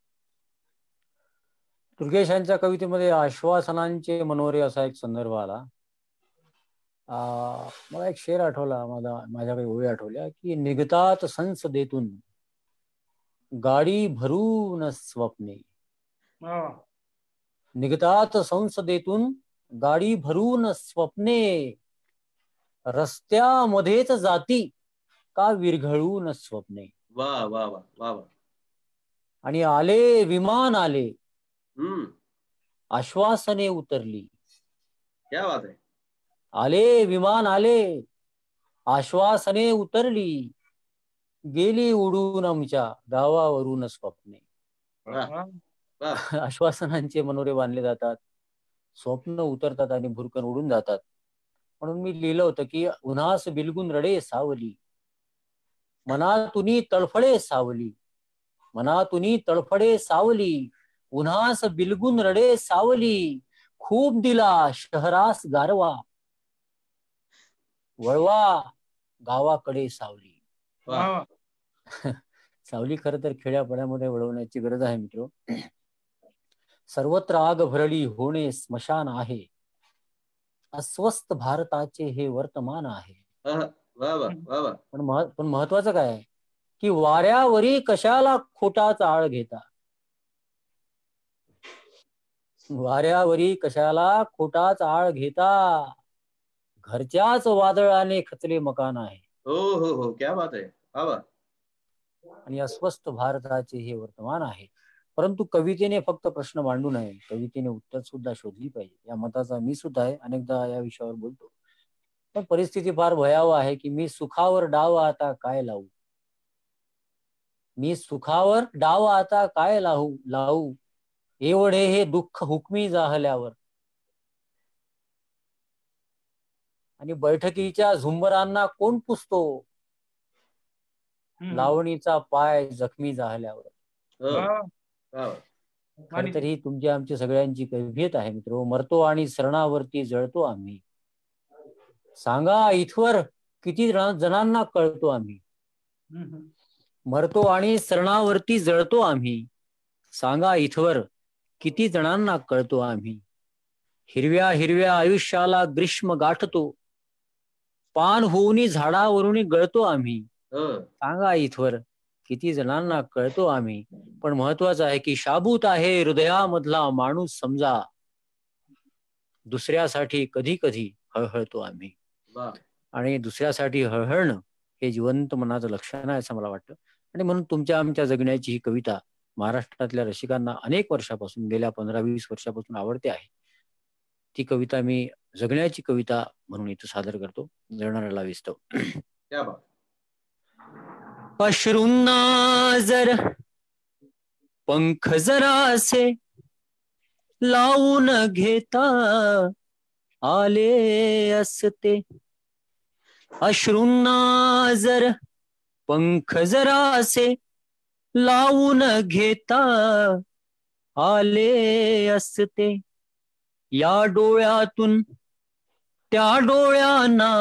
दुर्गेश यांच्या कवितेमध्ये आश्वासनांचे मनोरे असा एक संदर्भ आला. मला एक शेर आठवला, माझ्या काही ओळी आठवल्या की निघतात संसदेतून गाडी भरून स्वप्ने, निघतात संसदेतून गाडी भरून स्वप्ने, रस्त्यामध्येच जाती का विरघळून स्वप्ने. वा वा वा वा वा. आणि आले विमान आले, हम्म. आश्वासने उतरली. क्या बात आहे. आले विमान आले, आश्वासने उतरली, गेली उडून आमच्या गावावरून स्वप्ने. आश्वासनांचे मनोरे बांधले जातात, स्वप्न उतरतात आणि भुरकन उडून जातात. म्हणून मी लिहिलं होतं की उन्हास बिलगून रडे सावली, मनातुनी तळफळे सावली, मनातुनी तळफळे सावली, उन्हास बिलगून रडे सावली, खूप दिला शहरास गारवा, वळवा गावाकडे सावली. सावली खरं तर खेड्यापाड्यामध्ये वळवण्याची गरज आहे मित्र. सर्वत्र आग भरली होणे स्मशान आहे, अस्वस्थ भारताचे हे वर्तमान आहे. पण महत्वाचं काय आहे की वाऱ्यावरी कशाला खोटाचा आळ घेता, वाऱ्यावरी कशाला खोटाचा आळ घेता, घरच्याच वादळाने खचले मकान आहे. हो हो हो, क्या बात आहे. आणि अस्वस्थ भारताचे हे वर्तमान आहे. परंतु कवितेने फक्त प्रश्न मांडू नये, कवितेने उत्तर सुद्धा शोधली पाहिजे. या मताचा मी सुद्धा आहे, अनेकदा या विषयावर बोलतो. पण परिस्थिती फार भयावह आहे की मी सुखावर डाव आता काय लावू, मी सुखावर डाव आता काय लावू, एवढे हे दुःख हुकमी जाहल्यावर. आणि बैठकीच्या झुंबरांना कोण पुसतो, लावणीचा पाय जखमी झाल्यावर. खर तर ही तुमची आमची सगळ्यांची कैफियत आहे मित्र. मरतो आणि सरणावरती जळतो आम्ही, सांगा इथवर किती जणांना कळतो आम्ही. मरतो आणि सरणावरती जळतो आम्ही, सांगा इथवर किती जणांना कळतो आम्ही. हिरव्या हिरव्या आयुष्याला ग्रीष्म गाठतो, पान होऊनी झाडावरून गळतो आम्ही, सांगा इथवर किती जणांना कळतो आम्ही. पण महत्वाचं आहे की शाबूत आहे हृदयामधला माणूस समजा, दुसऱ्यासाठी कधी कधी हळहळतो आम्ही. आणि दुसऱ्यासाठी हळहळणं हे जिवंत मनाचं लक्षण आहे असं मला वाटतं. आणि म्हणून तुमच्या आमच्या जगण्याची ही कविता महाराष्ट्रातल्या रसिकांना अनेक वर्षापासून, गेल्या 15-20 वर्षापासून आवडते आहे. ती कविता मी जगण्याची कविता म्हणून इथं सादर करतो. जळणाऱ्याला विस्तव. अश्रूंना जर पंख जरासे लावून घेता आले असते, अश्रूंना जर पंख जरासे लावून घेता आले असते, या डोळ्यातून त्या डोळ्यांना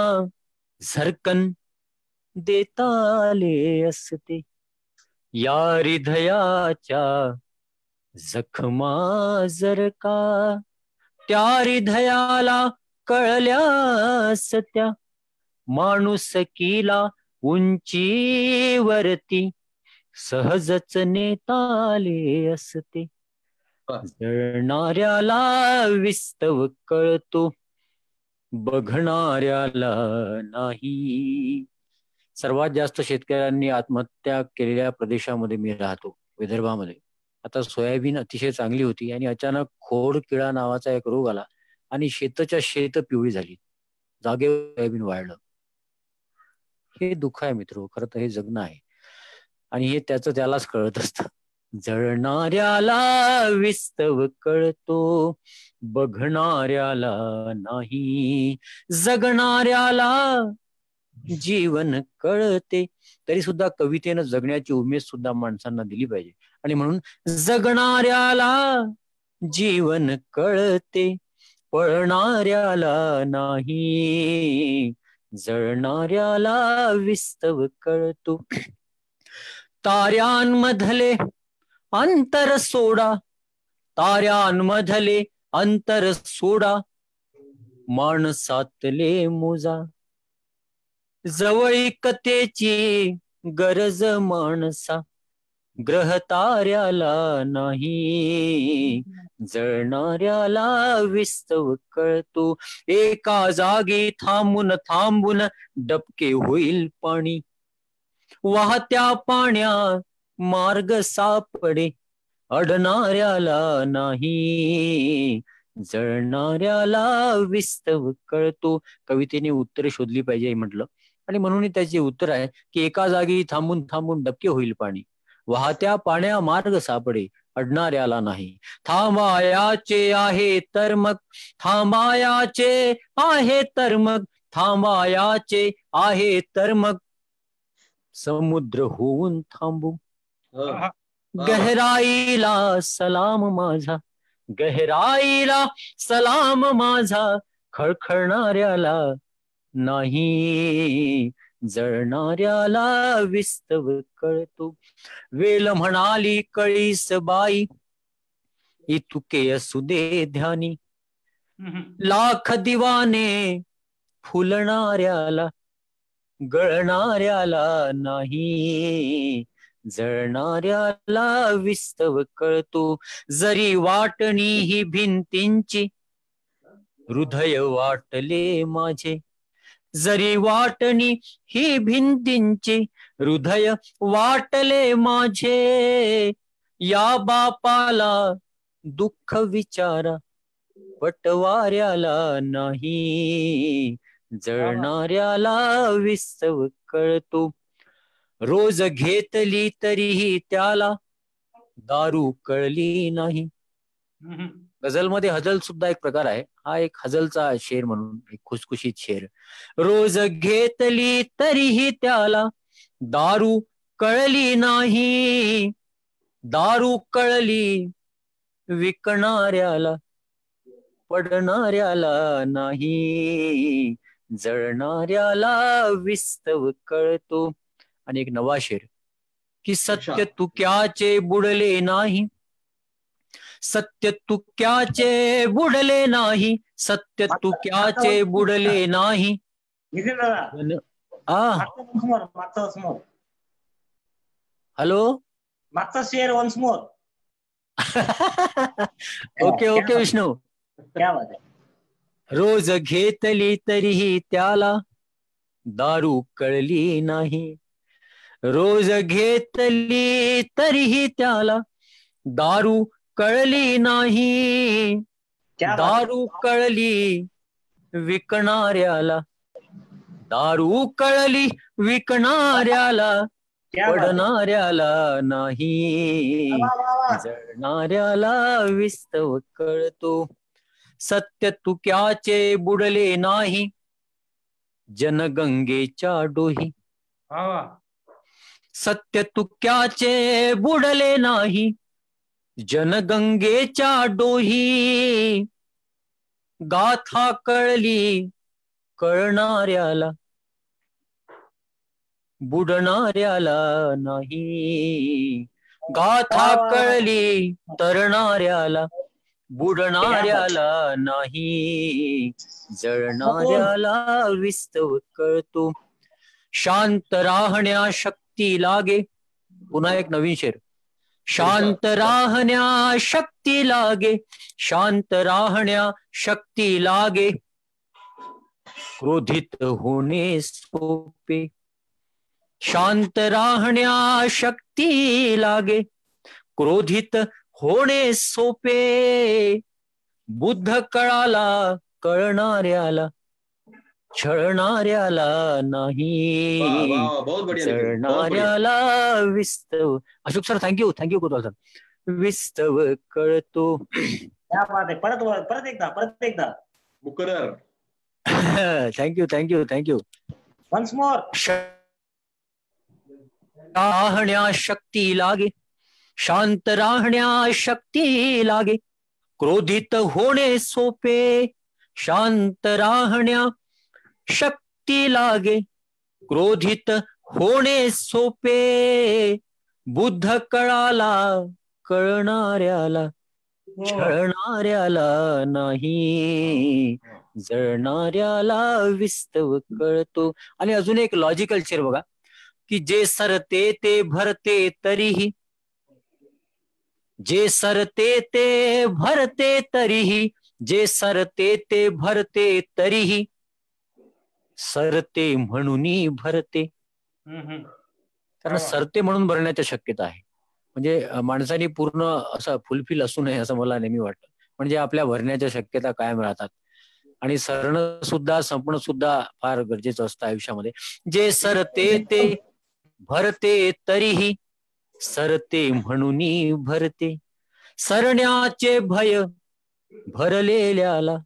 झरकन देता आले असते, या हृदयाच्या जखमा जर का त्या हृदयाला कळल्या असत्या, माणुसकीला उंचीवरती सहजच नेता आले असते. जळणाऱ्याला विस्तव कळतो, बघणाऱ्याला नाही. सर्वात जास्त शेतकऱ्यांनी आत्महत्या केलेल्या प्रदेशामध्ये मी राहतो, विदर्भामध्ये. आता सोयाबीन अतिशय चांगली होती आणि अचानक खोडकिळा नावाचा एक रोग आला आणि शेतच्या शेत पिवळी झाली, जागेवर सोयाबीन वाढलं. हे दुःख आहे मित्र, खरं तर हे जगणं आहे. आणि हे त्यालाच कळत असतं. जळणाऱ्याला विस्तव कळतो, बघणाऱ्याला नाही. जगणाऱ्याला जीवन कळते. तरी सुद्धा कवितेनं जगण्याची उमेद सुद्धा माणसांना दिली पाहिजे. आणि म्हणून जगणाऱ्याला जीवन कळते, पळणाऱ्याला नाही. जळणाऱ्याला विस्तव कळतो. ताऱ्यांमधले अंतर सोडा, ताऱ्यांमधले अंतर सोडा, माणसातले मोजा. जवळीकतेची गरज माणसा, ग्रह ताऱ्याला नाही. जळणाऱ्याला विस्तव कळतो, एका जागी थांबून थांबून डबके होईल पाणी. वाहत्या पाण्या मार्ग सापडे, अडणाऱ्याला नाही, जळणाऱ्याला विस्तव कळतो. कवितेने उत्तरे शोधली पाहिजे म्हटलं, आणि म्हणून त्याचे उत्तर आहे की एका जागी थांबून थांबून डबके होईल पाणी, वाहत्या पाण्या मार्ग सापडे, अडणाऱ्याला नाही. थांबायाचे आहे तर मग, थांबायाचे आहे तर मग, थांबायाचे आहे तर मग, समुद्र होऊन थांबू. गहराईला सलाम माझा, गहराईला सलाम माझा, खळखळणाऱ्याला नाही, जळणाऱ्याला विस्तव कळतो. वेल म्हणाली कळीस बाई, इतुके असू दे ध्यानी, लाख दिवाने फुलणाऱ्याला, गळणाऱ्याला नाही, जळणाऱ्याला विस्तव कळतो. जरी वाटणी ही भिंतींची, हृदय वाटले माझे, जरी वाटणी ही भिंतींची, हृदय वाटले माझे, या बापाला दुःख विचारा, पटवाऱ्याला नाही, जळणाऱ्याला विस्तव कळतो. रोज घेतली तरीही त्याला दारू कळली नाही. गझलमध्ये हजल सुद्धा एक प्रकार आहे, हा एक हजलचा शेर म्हणून, एक खुसखुशीत शेर. रोज घेतली तरीही त्याला दारू कळली नाही, दारू कळली विकणाऱ्याला, पडणाऱ्याला नाही, जळणाऱ्याला विस्तव कळतो. आणि एक नवा शेर की सत्य तुक्याचे बुडले नाही, सत्य तुक्याचे बुडले नाही, सत्य तुक्याचे बुडले नाही. हॅलो, मागचा share once more. Okay okay Vishnu. क्या बात आहे. रोज घेतली तरीही त्याला दारू कळली नाही, रोज घेतली तरीही त्याला दारू कळली नाही, दारू कळली विकणाऱ्याला, दारू कळली विकणाऱ्याला, पडणाऱ्याला नाही, जळणाऱ्याला विस्तव कळतो. सत्य तुक्याचे बुडले नाही, जनगंगेच्या डोही, सत्य तुक्याचे बुडले नाही, जनगंगेच्या डोही, गाथा कळली कळणाऱ्याला, बुडणाऱ्याला नाही, गाथा कळली तरणाऱ्याला, बुडणाऱ्याला नाही, जळणाऱ्याला विस्तव कळतो. शांत राहण्या शक्ती लागे, पुन्हा एक नवीन शेर. शांत राहण्या शक्ती लागे, शांत राहण्या शक्ती लागे, क्रोधित होणे सोपे, शांत राहण्या शक्ती लागे, क्रोधित होणे सोपे, बुद्ध कळाला कळणाऱ्याला, छळणाऱ्याला नाही, जळणाऱ्याला विस्तव. Ashok sir thank you, thank you Kotwal sir. विस्तव कळतो. परत एकदा मुकरर. Thank you thank you thank you. Once more. राहण्या शक्ती लागे, शांत राहण्या शक्ती लागे, क्रोधित होणे सोपे, शांत राहण्या शक्ती लागे, क्रोधित होणे सोपे, बुद्ध कळाला कळणाऱ्याला, छळणाऱ्याला नाही, जळणाऱ्याला विस्तव कळतो. आणि अजून एक लॉजिकल शेर बघा की जे सरते ते भरते तरीही, जे सरते ते भरते तरीही, जे सरते ते भरते तरीही, सरते म्हणून भरते, कारण सरते म्हणून भरण्याच्या शक्यता आहे. म्हणजे माणसाने पूर्ण असं फुलफिल असू नये असं मला नेहमी वाटतं. म्हणजे आपल्या भरण्याच्या शक्यता कायम राहतात. आणि सरणं सुद्धा संपणं सुद्धा फार गरजेचं असतं आयुष्यामध्ये. जे सरते ते भरते तरीही सरते म्हणून भरते. सरण्याचे भय भरलेल्याला,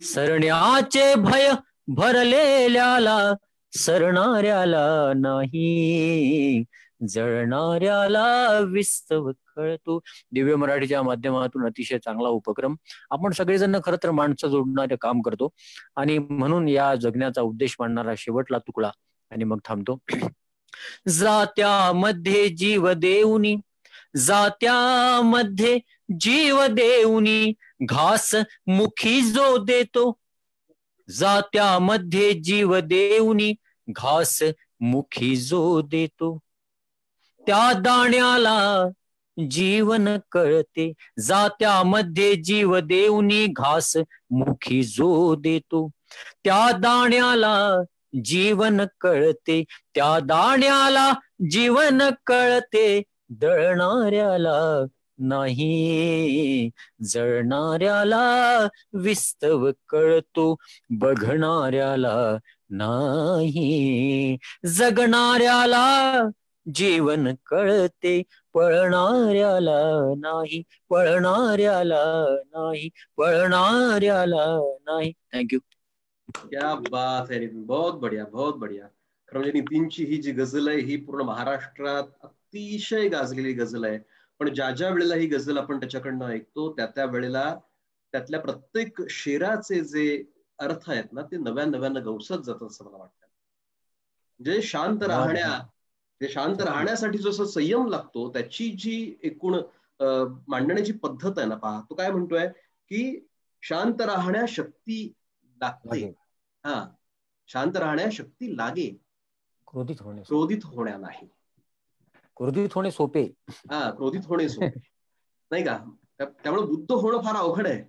सरण्याचे भय भरलेल्याला, सरणाऱ्याला नाही, जळणाऱ्याला विस्तव कळतो. दिव्य मराठीच्या माध्यमातून अतिशय चांगला उपक्रम. आपण सगळेजण खरं तर माणसं जोडणारे काम करतो आणि म्हणून या जगण्याचा उद्देश मांडणारा शेवटला तुकडा आणि मग थांबतो. जात्यामध्ये जीव देऊनी, जात्यामध्ये जीव देऊनी, घास मुखी जो देतो, जात्यामध्ये जीव देऊनी, घास मुखी जो देतो, त्या दाण्याला जीवन कळते. जात्यामध्ये जीव देऊनी, घास मुखी जो देतो, त्या दाण्याला जीवन कळते, त्या दाण्याला जीवन कळते. दळणाऱ्याला नाही, जळणाऱ्याला विस्तव कळतो, बघणाऱ्याला नाही, जगणाऱ्याला जीवन कळते, पळणाऱ्याला नाही, पळणाऱ्याला नाही, पळणाऱ्याला नाही. थँक्यू. क्या बात है नितीन, बहुत बढ़िया, बहुत बढ़िया. खरं म्हणजे नितीनची ही जी गझल आहे ही पूर्ण महाराष्ट्रात अतिशय गाजलेली गझल आहे. पण ज्या ज्या वेळेला ही गझल आपण त्याच्याकडनं ऐकतो त्या वेळेला त्यातल्या प्रत्येक शेराचे जे अर्थ आहेत ना ते नव्यानं गवसत जातात असं मला वाटतं. म्हणजे शांत राहण्यासाठी जो संयम लागतो त्याची जी एकूण मांडण्याची पद्धत आहे ना, पहा तो काय म्हणतोय की शांत राहण्या शक्ती लागते. हा, शांत राहण्या शक्ती लागे, क्रोधित होण्या नाही. क्रोधित होणे सोपे. हा, क्रोधित होणे सोपे नाही का. त्यामुळे बुद्ध होणं फार अवघड आहे.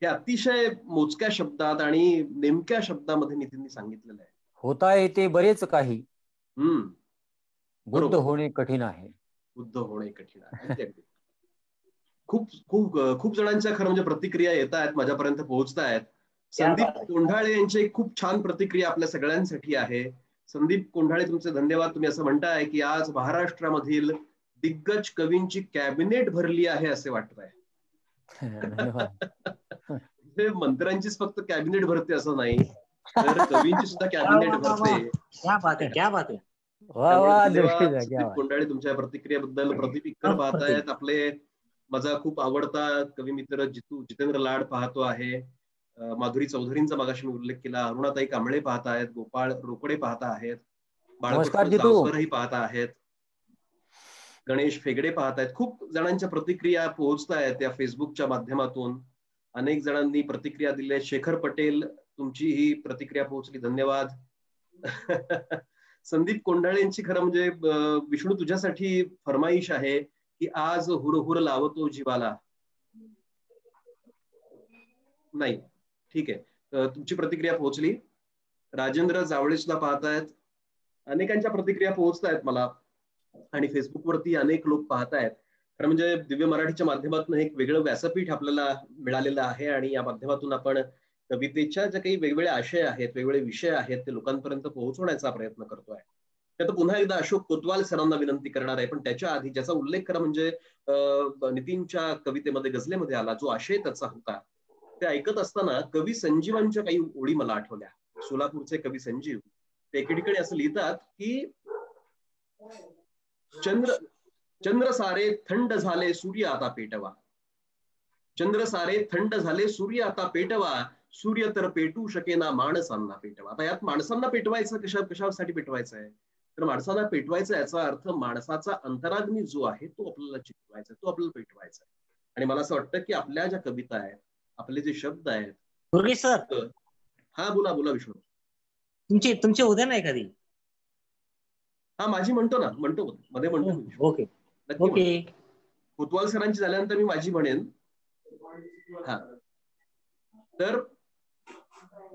हे अतिशय मोजक्या शब्दात आणि नेमक्या शब्दामध्ये नितीननी सांगितलेलं आहे. होता येते बरेच काही, बुद्ध बरोबर. होणे कठीण आहे. बुद्ध होणे कठीण आहे. खूप खूप खूप जणांच्या खरं म्हणजे प्रतिक्रिया येत आहेत, माझ्यापर्यंत पोहोचत आहेत. संदीप कोंढाळे यांची खूप छान प्रतिक्रिया आपल्या सगळ्यांसाठी आहे. संदीप कोंढाळे, तुमचे धन्यवाद. तुम्ही असं म्हणताय की आज महाराष्ट्रामधील दिग्गज कवींची कॅबिनेट भरली आहे असे वाटत आहे. मंत्र्यांचीच फक्त कॅबिनेट भरते असं नाही, तर कवींची सुद्धा कॅबिनेट भरते. कोंढाळे, तुमच्या प्रतिक्रियेबद्दल. प्रदीप इक्कर पाहतायत, आपले माझा खूप आवडता कवी मित्र जितेंद्र लाड पाहतो आहे. माधुरी चौधरींचा मगाशी मी उल्लेख केला. अरुणाताई कांबळे पाहत आहेत, गोपाळ रोकडे पाहत आहेत, बाळकृष्णही पाहत आहेत, गणेश फेगडे पाहत आहेत. खूप जणांच्या प्रतिक्रिया पोहोचत आहेत या फेसबुकच्या माध्यमातून. अनेक जणांनी प्रतिक्रिया दिल्या. शेखर पटेल, तुमची ही प्रतिक्रिया पोहोचली, धन्यवाद. संदीप कोंढाळेंची खरं म्हणजे विष्णू तुझ्यासाठी फरमाईश आहे की आज हुरहुर लावतो जीवाला. नाही, ठीक आहे, तुमची प्रतिक्रिया पोहोचली. राजेंद्र जावळे सुद्धा पाहतायत. अनेकांच्या प्रतिक्रिया पोहोचतायत मला आणि फेसबुकवरती अनेक लोक पाहतायत. खरं म्हणजे दिव्य मराठीच्या माध्यमातून एक वेगळं व्यासपीठ आपल्याला मिळालेलं आहे आणि या माध्यमातून आपण कवितेच्या ज्या काही वेगवेगळे आशय आहेत, वेगवेगळे विषय आहेत ते लोकांपर्यंत पोहोचवण्याचा प्रयत्न करतोय. त्यात पुन्हा एकदा अशोक कोतवाल सरांना विनंती करणार आहे, पण त्याच्या आधी ज्याचा उल्लेख करा म्हणजे नितीनच्या कवितेमध्ये, गझलेमध्ये आला, जो आशय त्याचा होता, ते ऐकत असताना कवी संजीवांच्या काही ओळी मला आठवल्या. सोलापूरचे कवी संजीव ते एके ठिकाणी असं लिहितात की चंद्र सारे थंड झाले, सूर्य आता पेटवा. चंद्र सारे थंड झाले, सूर्य आता पेटवा. सूर्य तर पेटू शकेना, माणसांना पेटवा. आता यात माणसांना पेटवायचं कशासाठी पेटवायचं आहे, तर माणसांना पेटवायचं याचा अर्थ माणसाचा अंतराग्नी जो आहे तो आपल्याला चितवायचा, तो आपल्याला पेटवायचा आहे. आणि मला असं वाटतं की आपल्या ज्या कविता आहेत, आपले जे शब्द आहेत. सर, हा बोला बोला विष्णू. तुमची उद्या नाही कधी? हा, माझी म्हणतो मध्ये म्हणतो. Okay okay. कोतवाल सरांची झाल्यानंतर मी माझी म्हणेन. हा, तर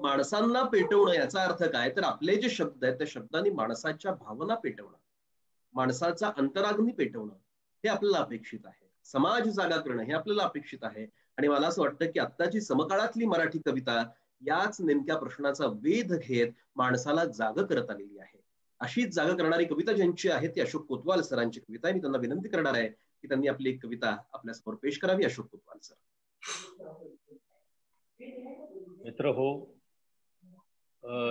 माणसांना पेटवणं याचा अर्थ काय, तर आपले जे शब्द आहेत त्या शब्दांनी माणसाच्या भावना पेटवणं. माणसाचा अंतराग्नी पेटवणं हे आपल्याला अपेक्षित आहे. समाज जागा करणं हे आपल्याला अपेक्षित आहे. आणि मला असं वाटतं की आत्ताची समकाळातली मराठी कविता याच नेमक्या प्रश्नाचा वेध घेत माणसाला जाग करत आलेली आहे. अशीच जागा करणारी कविता ज्यांची आहे ती अशोक कोतवाल सरांची कविता आहे. मी त्यांना विनंती करणार आहे की त्यांनी आपली एक कविता आपल्यासमोर पेश करावी. अशोक कोतवाल सर. मित्र हो,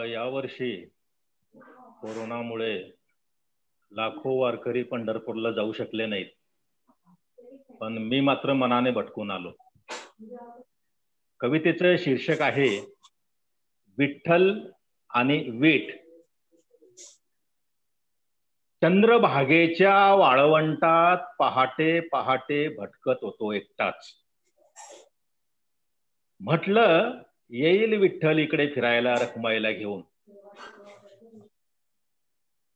यावर्षी कोरोनामुळे लाखो वारकरी पंढरपूरला जाऊ शकले नाहीत, पण मी मात्र मनाने भटकून आलो. कवितेचं शीर्षक आहे विठ्ठल आणि वीट. चंद्रभागेच्या वाळवंटात पहाटे पहाटे भटकत होतो एकटाच. म्हटलं येईल विठ्ठल इकडे फिरायला रखुमाईला घेऊन.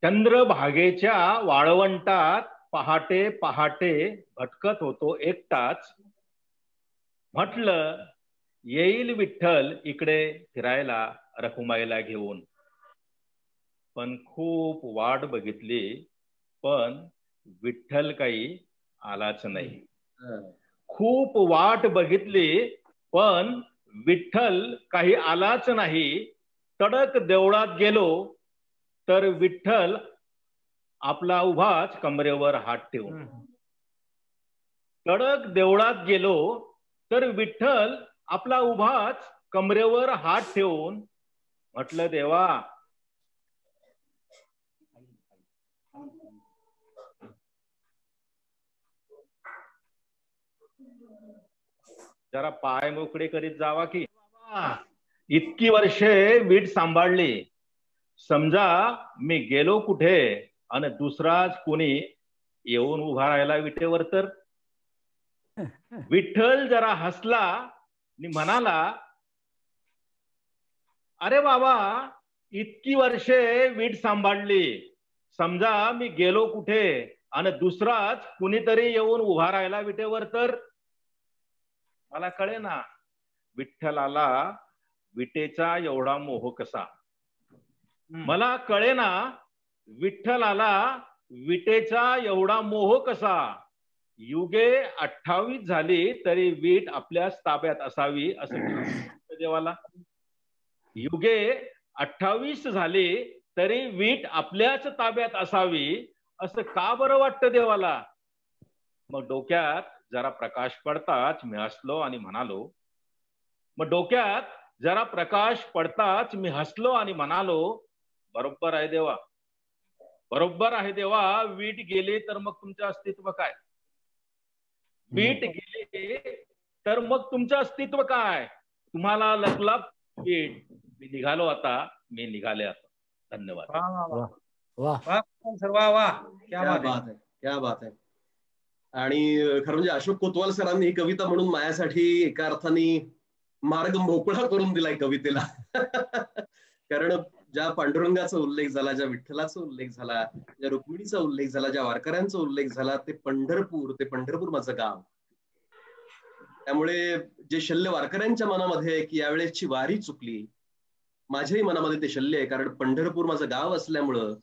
चंद्रभागेच्या वाळवंटात पहाटे पहाटे भटकत होतो एकटाच. म्हटलं येईल विठ्ठल इकडे फिरायला रखुमाईला घेऊन. पण खूप वाट बघितली, पण विठ्ठल काही आलाच नाही. खूप वाट बघितली, पण विठ्ठल काही आलाच नाही. तडक देवळात गेलो तर विठ्ठल आपला उभाच कमरेवर हात ठेवून. तडक देवळात गेलो तर विठ्ठल आपला उभाच कमरेवर हात ठेवून. म्हटलं देवा, जरा पाय मोकळे करीत जावा की. इतकी वर्षे वीट सांभाळली, समजा मी गेलो कुठे आणि दुसराच कोणी येऊन उभा राहिला विटेवर तर. विठ्ठल जरा हसला आणि म्हणाला, अरे बाबा, इतकी वर्षे वीट सांभाळली, समजा मी गेलो कुठे आणि दुसराच कुणीतरी येऊन उभा राहिला विटेवर तर. मला कळे ना विठ्ठलाला विटेचा एवढा मोह कसा. मला कळे ना विठ्ठलाला विटेचा एवढा मोह कसा. युगे 28 झाली तरी वीट आपल्याच ताब्यात असावी असं देवाला. युगे 28 झाली तरी वीट आपल्याच ताब्यात असावी असं का बरं वाटतं देवाला. मग डोक्यात जरा प्रकाश पडताच मी हसलो आणि म्हणालो. बरोबर आहे देवा, बरोबर आहे देवा. वीट गेली तर मग तुमचं अस्तित्व काय. वीट गेली तर मग तुमचं अस्तित्व काय. तुम्हाला लपलाप वीट. मी निघालो आता, मी निघाले आता. धन्यवाद. क्या बात आहे. आणि खरं म्हणजे अशोक कोतवाल सरांनी ही कविता म्हणून माझ्यासाठी एका अर्थाने मार्ग मोकळा करून दिलाय कवितेला. कारण ज्या पांडुरंगाचा उल्लेख झाला, ज्या विठ्ठलाचा उल्लेख झाला, ज्या रुक्मिणीचा उल्लेख झाला, ज्या वारकऱ्यांचा उल्लेख झाला, ते पंढरपूर माझं गाव. त्यामुळे जे शल्य वारकऱ्यांच्या मनामध्ये आहे की यावेळेसची वारी चुकली, माझ्याही मनामध्ये ते शल्य आहे. कारण पंढरपूर माझं गाव असल्यामुळं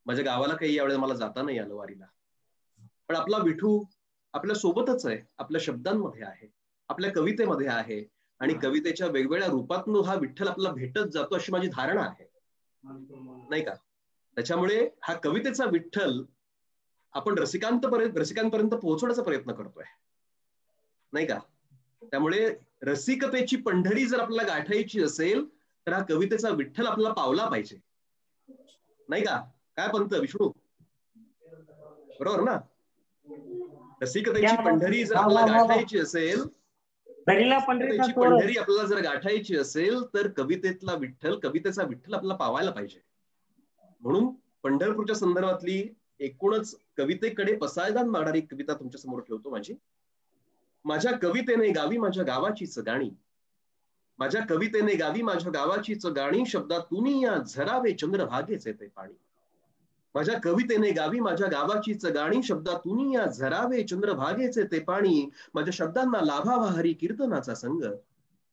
माझ्या गावाला काही यावेळेस मला जाता नाही आलं वारीला. पण आपला विठू आपल्या सोबतच आहे, आपल्या शब्दांमध्ये आहे, आपल्या कवितेमध्ये आहे. आणि कवितेच्या वेगवेगळ्या रूपातून हा विठ्ठल आपल्याला भेटत जातो अशी माझी धारणा आहे, नाही का. त्याच्यामुळे हा कवितेचा विठ्ठल आपण रसिकांपर्यंत पोहोचवण्याचा प्रयत्न करतोय, नाही का. त्यामुळे रसिकतेची पंढरी जर आपल्याला गाठायची असेल तर हा कवितेचा विठ्ठल आपल्याला पावला पाहिजे, नाही का. काय पंत विष्णू, बरोबर ना. रसिकतेची पंढरी जर आपल्याला गाठायची असेल, पंढरी आपल्याला जर गाठायची असेल तर कवितेचा विठ्ठल आपल्याला पावायला पाहिजे. म्हणून पंढरपूरच्या संदर्भातली एकूणच कवितेकडे पसायदान मारणारी कविता तुमच्या समोर ठेवतो माझी. माझ्या कवितेने गावी माझ्या गावाचीच गाणी, माझ्या कवितेने गावी माझ्या गावाचीच गाणी, शब्दातून या झरावे चंद्रभागेचे ते पाणी. माझ्या कवितेने गावी माझ्या गावाचीच गाणी, शब्दातून या झरावे चंद्रभागेचे ते पाणी. माझ्या शब्दांना लाभावा हरी कीर्तनाचा संग,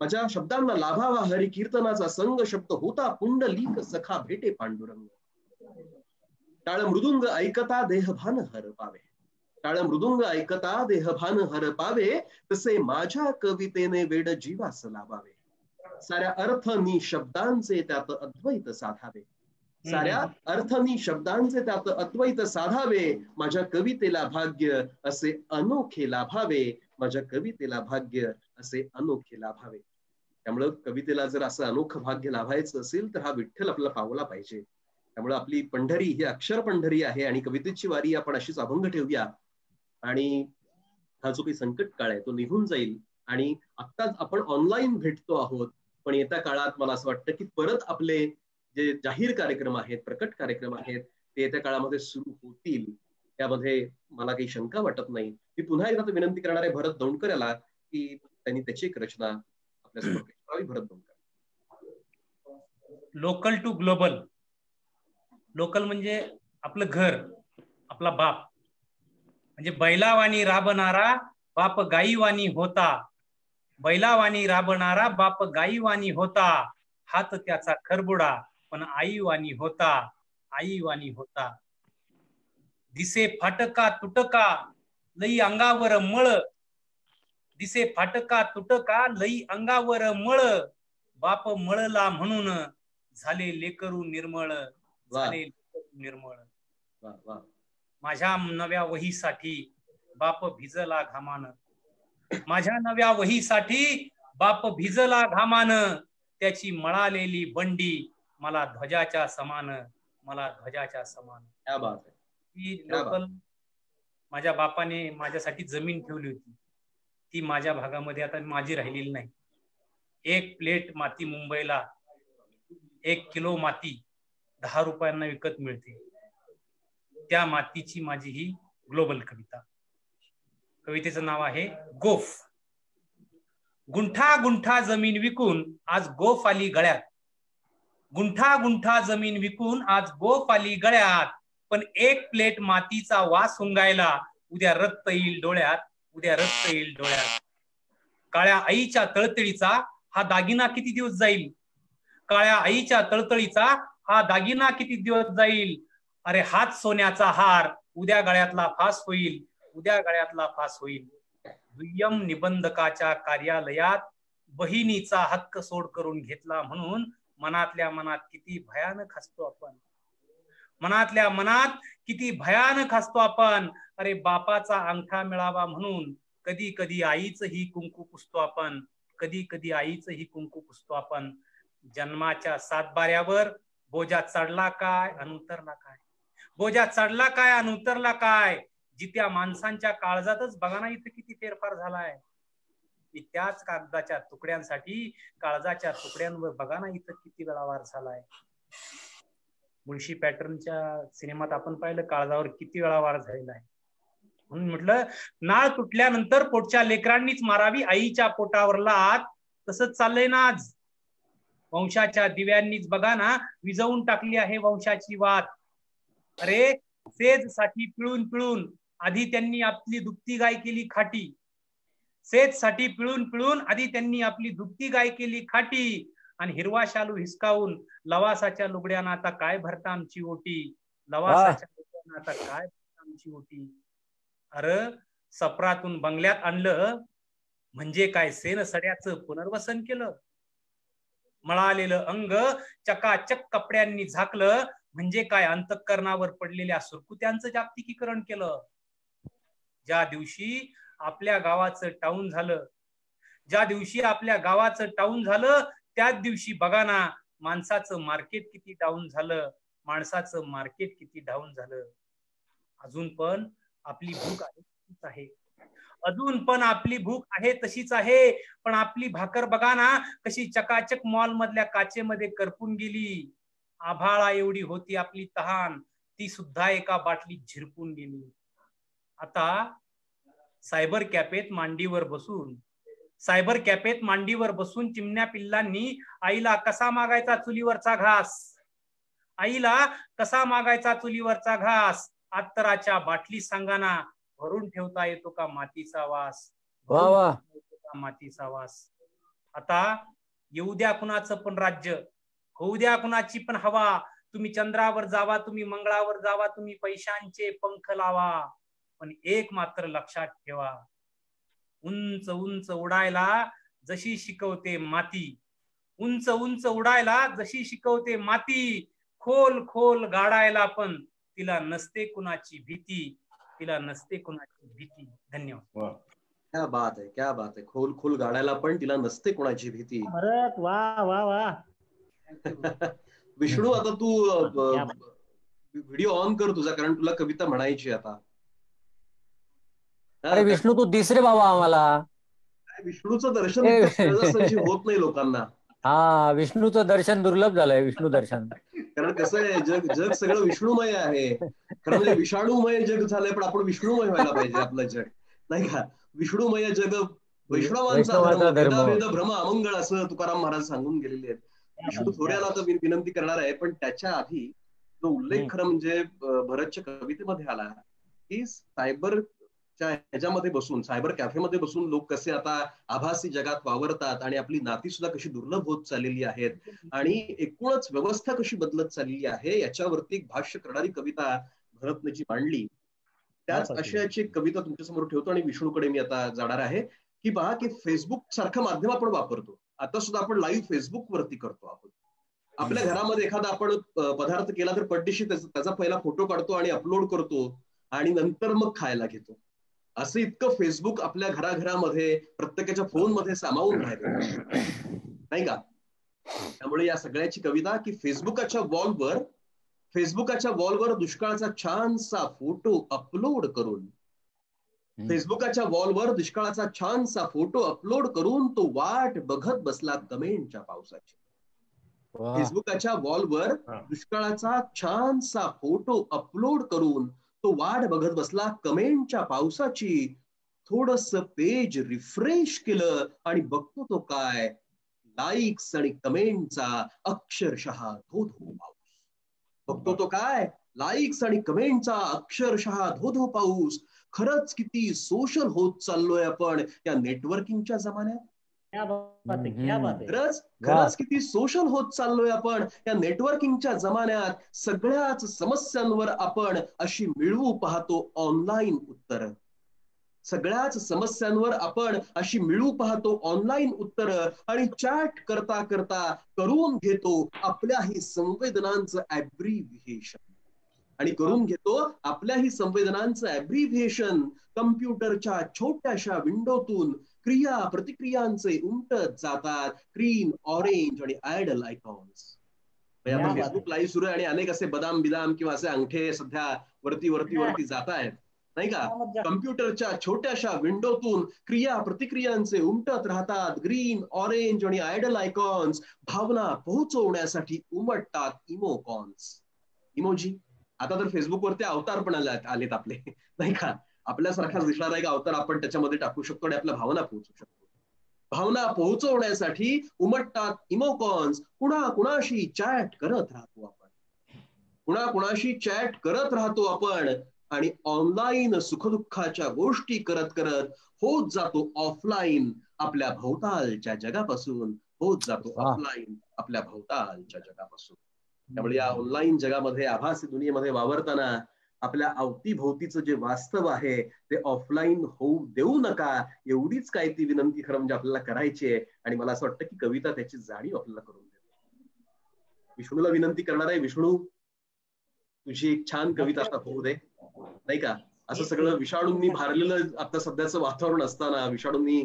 माझ्या शब्दांना लाभावा हरी कीर्तनाचा संग. शब्द होता पुंडलिक सखा भेटे पांडुरंग. टाळ मृदुंग ऐकता देहभान हर पावे. टाळ मृदुंग ऐकता देहभान हर पावे, तसे माझ्या कवितेने वेड जीवास लावावे. साऱ्या अर्थनी शब्दांचे त्यात अद्वैत साधावे. साऱ्या अर्थनी शब्दांचे त्यात अद्वैत साधावे. माझ्या कवितेला भाग्य असे अनोखे लाभावे. माझ्या कवितेला भाग्य असे अनोखे लाभावे. त्यामुळं कवितेला जर असं अनोखं भाग्य लाभायचं असेल तर हा विठ्ठल आपल्याला पावला पाहिजे. त्यामुळे आपली पंढरी ही अक्षर पंढरी आहे आणि कवितेची वारी आपण अशीच अभंग ठेवूया. आणि हा जो काही संकट काळ आहे तो निघून जाईल. आणि आत्ताच आपण ऑनलाईन भेटतो आहोत, पण येत्या काळात मला असं वाटतं की परत आपले जे जाहीर कार्यक्रम आहेत, प्रकट कार्यक्रम आहेत, ते येत्या काळामध्ये सुरू होतील. त्यामध्ये मला काही शंका वाटत नाही. मी पुन्हा एकदा विनंती करणार आहे भरत दौंडकर याला की त्यांनी त्याची एक रचना आपल्यासमोर करावी. Bharat Daundkar. Local to global. Local म्हणजे आपलं घर, आपला बाप. म्हणजे बैलावानी राबणारा बाप गाईवानी होता. बैलावानी राबणारा बाप गाईवानी होता. हात त्याचा खरबुडा पण आईवानी होता. आईवानी होता. दिसे फाटका तुटका लई अंगावर मळ. दिसे फाटका तुटका लई अंगावर मळ. बाप मळला म्हणून झाले लेकरू निर्मळ. झाले लेकरू निर्मळ. माझ्या नव्या वहीसाठी बाप भिजला घामानं. माझ्या नव्या वहीसाठी बाप भिजला घामानं. त्याची मळालेली बंडी मला ध्वजाच्या समान. मला ध्वजाच्या समान. ती लोकल माझ्या बापाने माझ्यासाठी जमीन ठेवली होती. ती माझ्या भागामध्ये आता माझी राहिलेली नाही. 1 प्लेट माती मुंबईला 1 किलो माती 10 रुपयांना विकत मिळते. त्या मातीची माझी ही ग्लोबल कविता. कवितेचं नाव आहे गोफ. गुंठा गुंठा जमीन विकून आज गोफ आली गळ्यात. गुंठा गुंठा जमीन विकून आज गोफ आली गळ्यात. पण 1 प्लेट मातीचा वास हुंगायला उद्या रक्त येईल डोळ्यात. उद्या रक्त येईल डोळ्यात. काळ्या आईच्या तळतळीचा हा दागिना किती दिवस जाईल. काळ्या आईच्या तळतळीचा हा दागिना किती दिवस जाईल. अरे हात सोन्याचा हार उद्या गळ्यातला फास होईल. उद्या गळ्यातला फास होईल. दुय्यम निबंधकाच्या कार्यालयात बहिणीचा हक्क सोड करून घेतला म्हणून मनातल्या मनात किती भयानक हसतो आपण. मनातल्या मनात किती भयानक हसतो आपण. अरे बापाचा अंगठा मिळावा म्हणून कधी कधी आईच ही कुंकू पुसतो आपण. कधी कधी आईच ही कुंकू पुसतो आपण. जन्माच्या सातबाऱ्यावर बोजा चढला काय आणि उतरला काय. बोजा चढला काय आणि उतरला काय. जित्या माणसांच्या काळजातच बघा ना इथं किती फेरफार झालाय. त्याच कागदाच्या तुकड्यांसाठी काळजाच्या तुकड्यांवर बघा ना इथं किती वेळा वार झालाय. मुळशी पॅटर्नच्या सिनेमात आपण पाहिलं काळजावर किती वेळा वार झालेला आहे. म्हणून म्हटलं नाळ तुटल्यानंतर पोटच्या लेकरांनीच मारावी आईच्या पोटावर लात. तसंच चाललंय ना आज. वंशाच्या दिव्यांनीच बघा ना विजवून टाकली आहे वंशाची वात. अरे सेज साठी पिळून पिळून आधी त्यांनी आपली दुभती गाय केली खाटी. सेज साठी पिळून पिळून आधी त्यांनी आपली दुभती गाय केली खाटी. आणि हिरवा शालू हिसकावून लवासाच्या लुगड्यानं आता काय भरता आमची ओटी. लवासाच्या लुगड्यानं आता काय भरता आमची ओटी. अरे सप्रातून बंगल्यात आणलं म्हणजे काय सेन सड्याचं पुनर्वसन केलं. मळालेलं अंग चकाचक कपड्यांनी झाकलं म्हणजे काय अंतःकरणावर पडलेल्या सुरकुत्यांचं जागतिकीकरण केलं. ज्या दिवशी आपल्या गावाचं टाऊन झालं, ज्या दिवशी आपल्या गावाचं टाऊन झालं त्याच दिवशी बघा ना माणसाचं मार्केट किती डाऊन झालं. माणसाचं मार्केट किती डाऊन झालं. अजून पण आपली भूक आहे. अजून पण आपली भूक आहे तशीच आहे. पण आपली भाकर बघा ना कशी चकाचक मॉल मधल्या काचेमध्ये करपून गेली. आभाळा एवढी होती आपली तहान ती सुद्धा एका बाटलीत झिरपून गेली. आता सायबर कॅफेत मांडीवर बसून चिमण्या पिल्लांनी आईला कसा मागायचा चुलीवरचा घास. आईला कसा मागायचा चुलीवरचा घास. अत्तराच्या बाटली सांगाना भरून ठेवता येतो का मातीचा वास. मातीचा वास. आता येऊ द्या कुणाचं पण राज्य, होऊ द्या कुणाची पण हवा. तुम्ही चंद्रावर जावा, तुम्ही मंगळावर जावा, तुम्ही पैशांचे पंख लावा, पण एक मात्र लक्षात ठेवा, उंच उंच उडायला जशी शिकवते माती, उंच उंच उडायला जशी शिकवते माती, खोल खोल गाडायला पण तिला नसते कुणाची भीती, तिला नसते कुणाची भीती. धन्यवाद. क्या बात आहे, क्या बात आहे. खोल खोल गाडायला पण तिला नसते कोणाची भीती. भरत वा वा वा. विष्णू, आता तू व्हिडिओ ऑन कर तुझा, कारण तुला कविता म्हणायची आता. अरे विष्णू तू दिस रे बाबा आम्हाला. विष्णूचं दर्शन सहजासहजी होत नाही लोकांना. हा, विष्णूचं दर्शन दुर्लभ झालंय, विष्णू दर्शन. कारण कसं आहे, जग सगळं विष्णूमय आहे. खरं म्हणजे विषाणूमय जग झालंय, पण आपण विष्णूमय व्हायला पाहिजे आपलं जग, नाही का? विष्णूमय जग वैष्णवांचा धर्म, वेद भ्रम अमंगळ, असं तुकाराम महाराज सांगून गेलेले आहेत. विष्णू थोड्याला आता विनंती करणार आहे, पण त्याच्या आधी जो उल्लेख खरं म्हणजे भरतच्या कवितेमध्ये आला की सायबरच्या ह्याच्यामध्ये बसून, सायबर कॅफेमध्ये बसून लोक कसे आता आभासी जगात वावरतात आणि आपली नाती सुद्धा कशी दुर्लभ होत चाललेली आहेत आणि एकूणच व्यवस्था कशी बदलत चाललेली आहे, याच्यावरती एक भाष्य करणारी कविता भरतने जी मांडली, त्याच आशयाची एक कविता तुमच्यासमोर ठेवतो आणि विष्णूकडे मी आता जाणार आहे. की पहा, की फेसबुक सारखं माध्यम आपण वापरतो, आता सुद्धा आपण लाईव्ह फेसबुक वरती करतो. आपण आपल्या घरामध्ये एखादा आपण पदार्थ केला तर पड्डीशी त्याचा पहिला फोटो काढतो आणि अपलोड करतो आणि नंतर मग खायला घेतो. असं इतकं फेसबुक आपल्या घराघरामध्ये प्रत्येकाच्या फोनमध्ये सामावून राहिलं, नाही का? त्यामुळे या सगळ्याची कविता की फेसबुकाच्या वॉलवर दुष्काळाचा छानसा फोटो अपलोड करून, फेसबुकाच्या वॉलवर दुष्काळाचा छानसा फोटो अपलोड करून तो वाट बघत बसला कमेंटच्या पावसाची. फेसबुकाच्या वॉलवर दुष्काळाचा छानसा फोटो अपलोड करून तो वाट बघत बसला कमेंटच्या पावसाची. थोडस पेज रिफ्रेश केलं आणि बघतो तो काय, लाईक्स आणि कमेंटचा अक्षरशः धो-धो पाऊस. बघतो तो काय, लाईक्स आणि कमेंटचा अक्षरशः धो-धो पाऊस. खरंच किती सोशल होत चाललोय आपण या नेटवर्किंगच्या जमान्यात. खरंच किती सोशल होत चाललोय आपण या नेटवर्किंगच्या जमान्यात. सगळ्याच समस्यांवर आपण अशी मिळवू पाहतो ऑनलाईन उत्तर, सगळ्याच समस्यांवर आपण अशी मिळवू पाहतो ऑनलाईन उत्तर आणि चॅट करता करता करून घेतो आपल्याही संवेदनांचं ऍब्रिव्हिएशन, आणि करून घेतो आपल्याही संवेदनांचं ऍब्रिव्हिएशन. कम्प्युटरच्या छोट्याशा विंडोतून क्रिया प्रतिक्रियांचे उमटत जातात ग्रीन, ऑरेंज आणि आयडल आयकॉन्स. आता फेसबुक लाईव्ह सुरू आहे आणि अनेक असे बदाम बिदाम किंवा असे अंगठे सध्या वरती जात आहेत, नाही का? कम्प्युटरच्या छोट्याशा विंडोतून क्रिया प्रतिक्रियांचे उमटत राहतात ग्रीन, ऑरेंज आणि आयडल आयकॉन्स. भावना पोहोचवण्यासाठी उमटतात इमोकॉन्स, इमोजी. आता तर फेसबुकवरती अवतार पण आलेत आपले, नाही का? आपल्यासारखाच दिसणारा एक अवतार आपण त्याच्यामध्ये टाकू शकतो आणि आपल्या भावना पोहोचू शकतो. भावना पोहोचवण्यासाठी उमटतात इमोकॉन्स. कुणाशी चॅट करत राहतो आपण, कुणाशी चॅट करत राहतो आपण आणि ऑनलाईन सुखदुःखाच्या गोष्टी करत करत होत जातो ऑफलाईन आपल्या भोवतालच्या जगापासून, होत जातो ऑफलाईन आपल्या भोवतालच्या जगापासून. त्यामुळे या ऑनलाईन जगामध्ये, आभासी दुनियेमध्ये वावरताना आपल्या अवतीभोवतीचं जे वास्तव आहे ते ऑफलाईन होऊ देऊ नका, एवढीच काय ती विनंती खरं म्हणजे आपल्याला करायची आहे. आणि मला असं वाटतं की कविता त्याची जाणीव आपल्याला करून देते. विष्णूला विनंती करणार आहे, विष्णू तुझी एक छान कविता आता होऊ दे, नाही का? असं सगळं विषाणूंनी भारलेलं आता सध्याचं वातावरण असताना, विषाणूंनी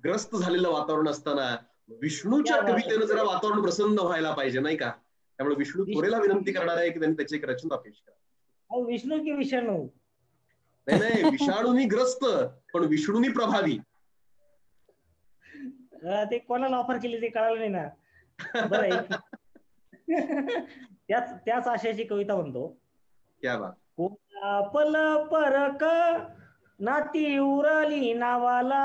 ग्रस्त झालेलं वातावरण असताना विष्णूच्या कवितेनं जरा वातावरण प्रसन्न व्हायला पाहिजे, नाही का? त्यामुळे विष्णू थोरेला विनंती करणार आहे की त्यांनी त्याची एक रचना पेश करा. विष्णू की विषाणू? नाही, विषाणूंनी ग्रस्त पण विष्णूंनी प्रभावी. ते कोणाला ऑफर केली ते कळालं नाही ना. बरं, त्याच आशयाची कविता म्हणतो. क्या बात. पल परक नाती उरली नावाला,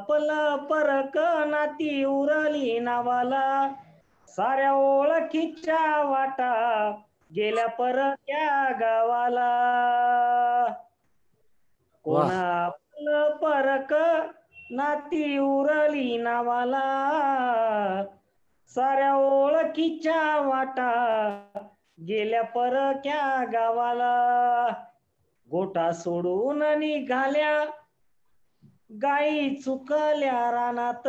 पल परक नाती उरली नावाला, साऱ्या ओळखीच्या वाटा गेल्या परक्या गावाला. कोणा पल परक नाती उरली नावाला, साऱ्या ओळखीच्या वाटा गेल्या परक्या गावाला, गोटा सोडून निघाल्या गाई चुकल्या रानात,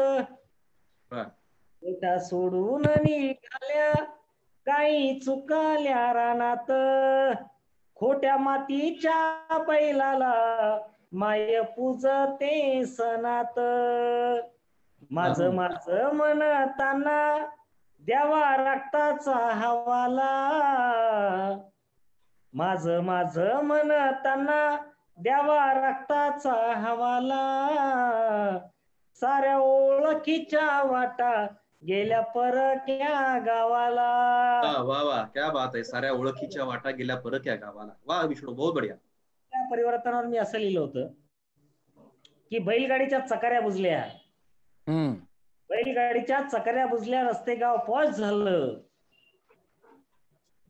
गोटा सोडून निघाल्या गाई चुकल्या रानात, खोट्या मातीच्या बैलाला माय पूजते सणात, माझं माझं म्हणताना द्यावा रक्ताचा हवाला, माझं माझं म्हणताना द्यावा रक्ताचा हवाला, साऱ्या ओळखीच्या वाटा गेल्या परक्या गावाला. वा वा, क्या बात आहे. साऱ्या ओळखीच्या वाटा गेल्या परक्या गावाला. वा विष्णू, बहुत बढिया. त्या परिवर्तनावर मी असं लिहिलं होतं की बैलगाडीच्या चकाऱ्या बुजल्या, बैलगाडीच्या चकाऱ्या बुजल्या, रस्ते गाव पॉश झालं,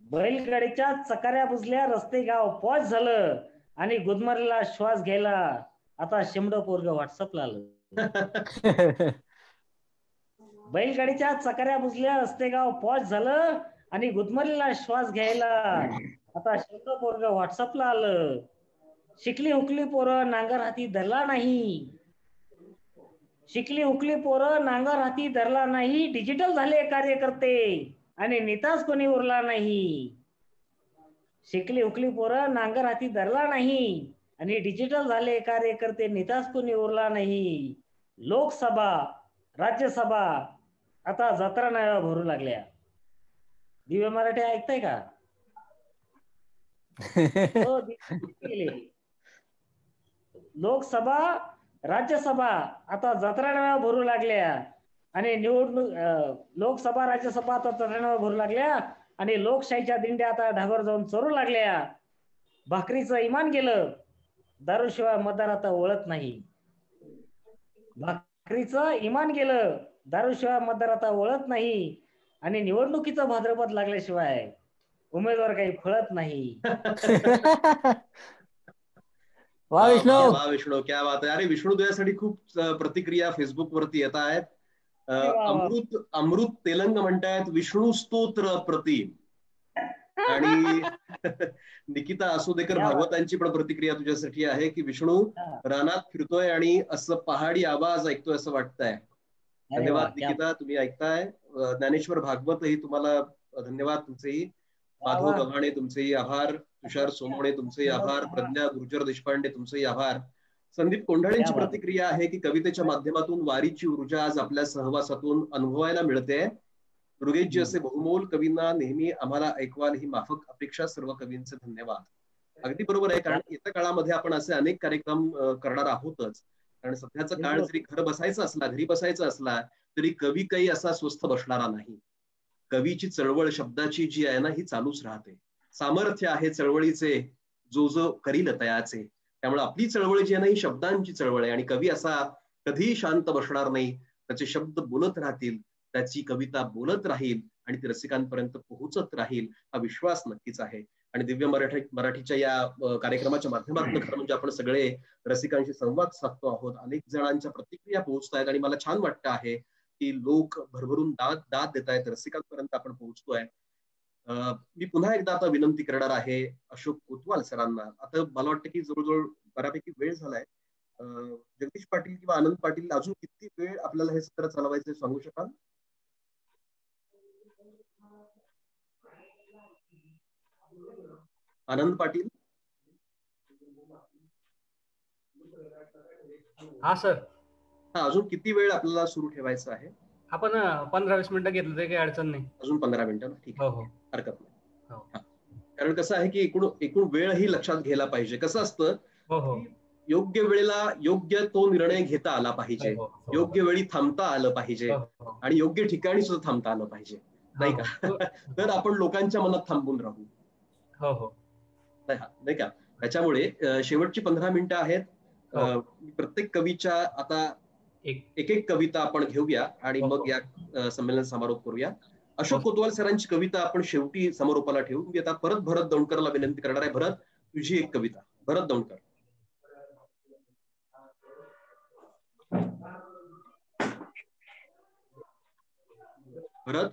बैलगाडीच्या चकाऱ्या बुजल्या, रस्ते गाव पॉश झालं, आणि गुदमरला श्वास घ्यायला आता शिमड पोरग व्हॉट्सअपला आलं. बैलगाडीच्या चकाऱ्या बुजल्या, रस्ते गाव पॉश झालं, आणि गुदमरला श्वास घ्यायला आता शिमड पोरग व्हॉट्सअपला आलं. शिकली हुकली पोरं नांगर हाती धरला नाही, शिकली हुकली पोरं नांगर हाती धरला नाही, डिजिटल झाले कार्यकर्ते आणि नेताच कोणी उरला नाही. शिकली हुकली पोरं नांगर हाती धरला नाही आणि डिजिटल झाले कार्यकर्ते, नेताच कोणी उरला नाही. लोकसभा राज्यसभा आता जत्रा नव्या भरू लागल्या. दिव्य मराठी ऐकताय का? लोकसभा राज्यसभा आता जत्रा नव्या भरू लागल्या आणि निवडणूक लोकसभा राज्यसभा आता जत्रा नव्या भरू लागल्या आणि लोकशाहीच्या दिंड्या आता ढाबर जाऊन चरू लागल्या. भाकरीचं इमान गेलं, दारूशिवाय मतदार आता ओळख नाही. भाकरीचं इमान गेलं, दारूशिवाय मतदार आता ओळख नाही, आणि निवडणुकीचं भाद्रपद लागल्याशिवाय उमेदवार काही फळत नाही. वा विष्णू, वा विष्णू, क्या बात आहे. अरे विष्णू, तुझ्यासाठी खूप प्रतिक्रिया फेसबुक वरती येत आहेत. अमृत तेलंग म्हणतायत विष्णू स्तोत्र प्रति, आणि निकिता असोदेकर भागवतांची पण प्रतिक्रिया तुझ्यासाठी आहे की विष्णू रानात फिरतोय आणि असं पहाडी आवाज ऐकतोय असं वाटतंय. धन्यवाद निकिता, तुम्ही ऐकताय. ज्ञानेश्वर भागवत ही तुम्हाला धन्यवाद तुमचेही. माधव गव्हाणे तुमचेही आभार. तुषार सोमवणे तुमचेही आभार. प्रज्ञा गुर्जर देशपांडे तुमचेही आभार. संदीप कोंढाळेंची प्रतिक्रिया आहे की कवितेच्या माध्यमातून वारीची ऊर्जा आज आपल्या सहवासातून अनुभवायला मिळते. मृगेशजी असे बहुमोल कवींना नेहमी आम्हाला ऐकवाल ही माफक अपेक्षा. सर्व कवींचे धन्यवाद. अगदी बरोबर आहे, कारण येत्या काळामध्ये आपण असे अनेक कार्यक्रम करणार आहोतच. कारण सध्याचा काळ जरी घरी बसायचा असला तरी कवी काही असा स्वस्थ बसणारा नाही. कवीची चळवळ शब्दाची जी आहे ना, ही चालूच राहते. सामर्थ्य आहे चळवळीचे जो जो करील तयाचे. त्यामुळे आपली चळवळ जी आहे ना, ही शब्दांची चळवळ आहे, आणि कवी असा कधीही शांत बसणार नाही. त्याचे शब्द बोलत राहतील, त्याची कविता बोलत राहील आणि ती रसिकांपर्यंत पोहोचत राहील, हा विश्वास नक्कीच आहे. आणि दिव्य मराठीच्या या कार्यक्रमाच्या माध्यमातून खरं म्हणजे आपण सगळे रसिकांशी संवाद साधतो आहोत. अनेक जणांच्या प्रतिक्रिया पोहोचतायत आणि मला छान वाटतं आहे की लोक भरभरून दाद देत आहेत, रसिकांपर्यंत आपण पोहोचतोय. मी पुन्हा एकदा आता विनंती करणार आहे अशोक कोतवाल सरांना. आता मला वाटतं की जवळजवळ बऱ्यापैकी वेळ झालाय. जगदीश पाटील किंवा आनंद पाटील, अजून किती वेळ आपल्याला हे सत्र चालवायचं सांगू शकाल? आनंद पाटील. हा सर. हा, अजून किती वेळ आपल्याला सुरू ठेवायचं आहे? आपण 15-20 मिनिटं घेतलं तरी काही अडचण नाही. अजून 15 मिनिटं? ठीक आहे, हरकत नाही. हो. कारण कसं आहे की एकूण वेळ ही लक्षात घ्यायला पाहिजे. कसं असतं, योग्य वेळेला योग्य तो निर्णय घेता आला पाहिजे, योग्य वेळी थांबता आलं पाहिजे, आणि योग्य ठिकाणी सुद्धा थांबता आलं पाहिजे, नाही का? तर आपण लोकांच्या मनात थांबून राहू. नाही का? त्याच्यामुळे शेवटची 15 मिनिटं आहेत. प्रत्येक कवीच्या आता एक कविता आपण घेऊया आणि मग या संमेलन समारोप करूया. अशोक कोतवाल सरांची कविता आपण शेवटी समारोपाला ठेवू. मी आता परत भरत दौंडकरला विनंती करणार आहे. भरत, तुझी एक कविता. भरत दौंडकर. भरत,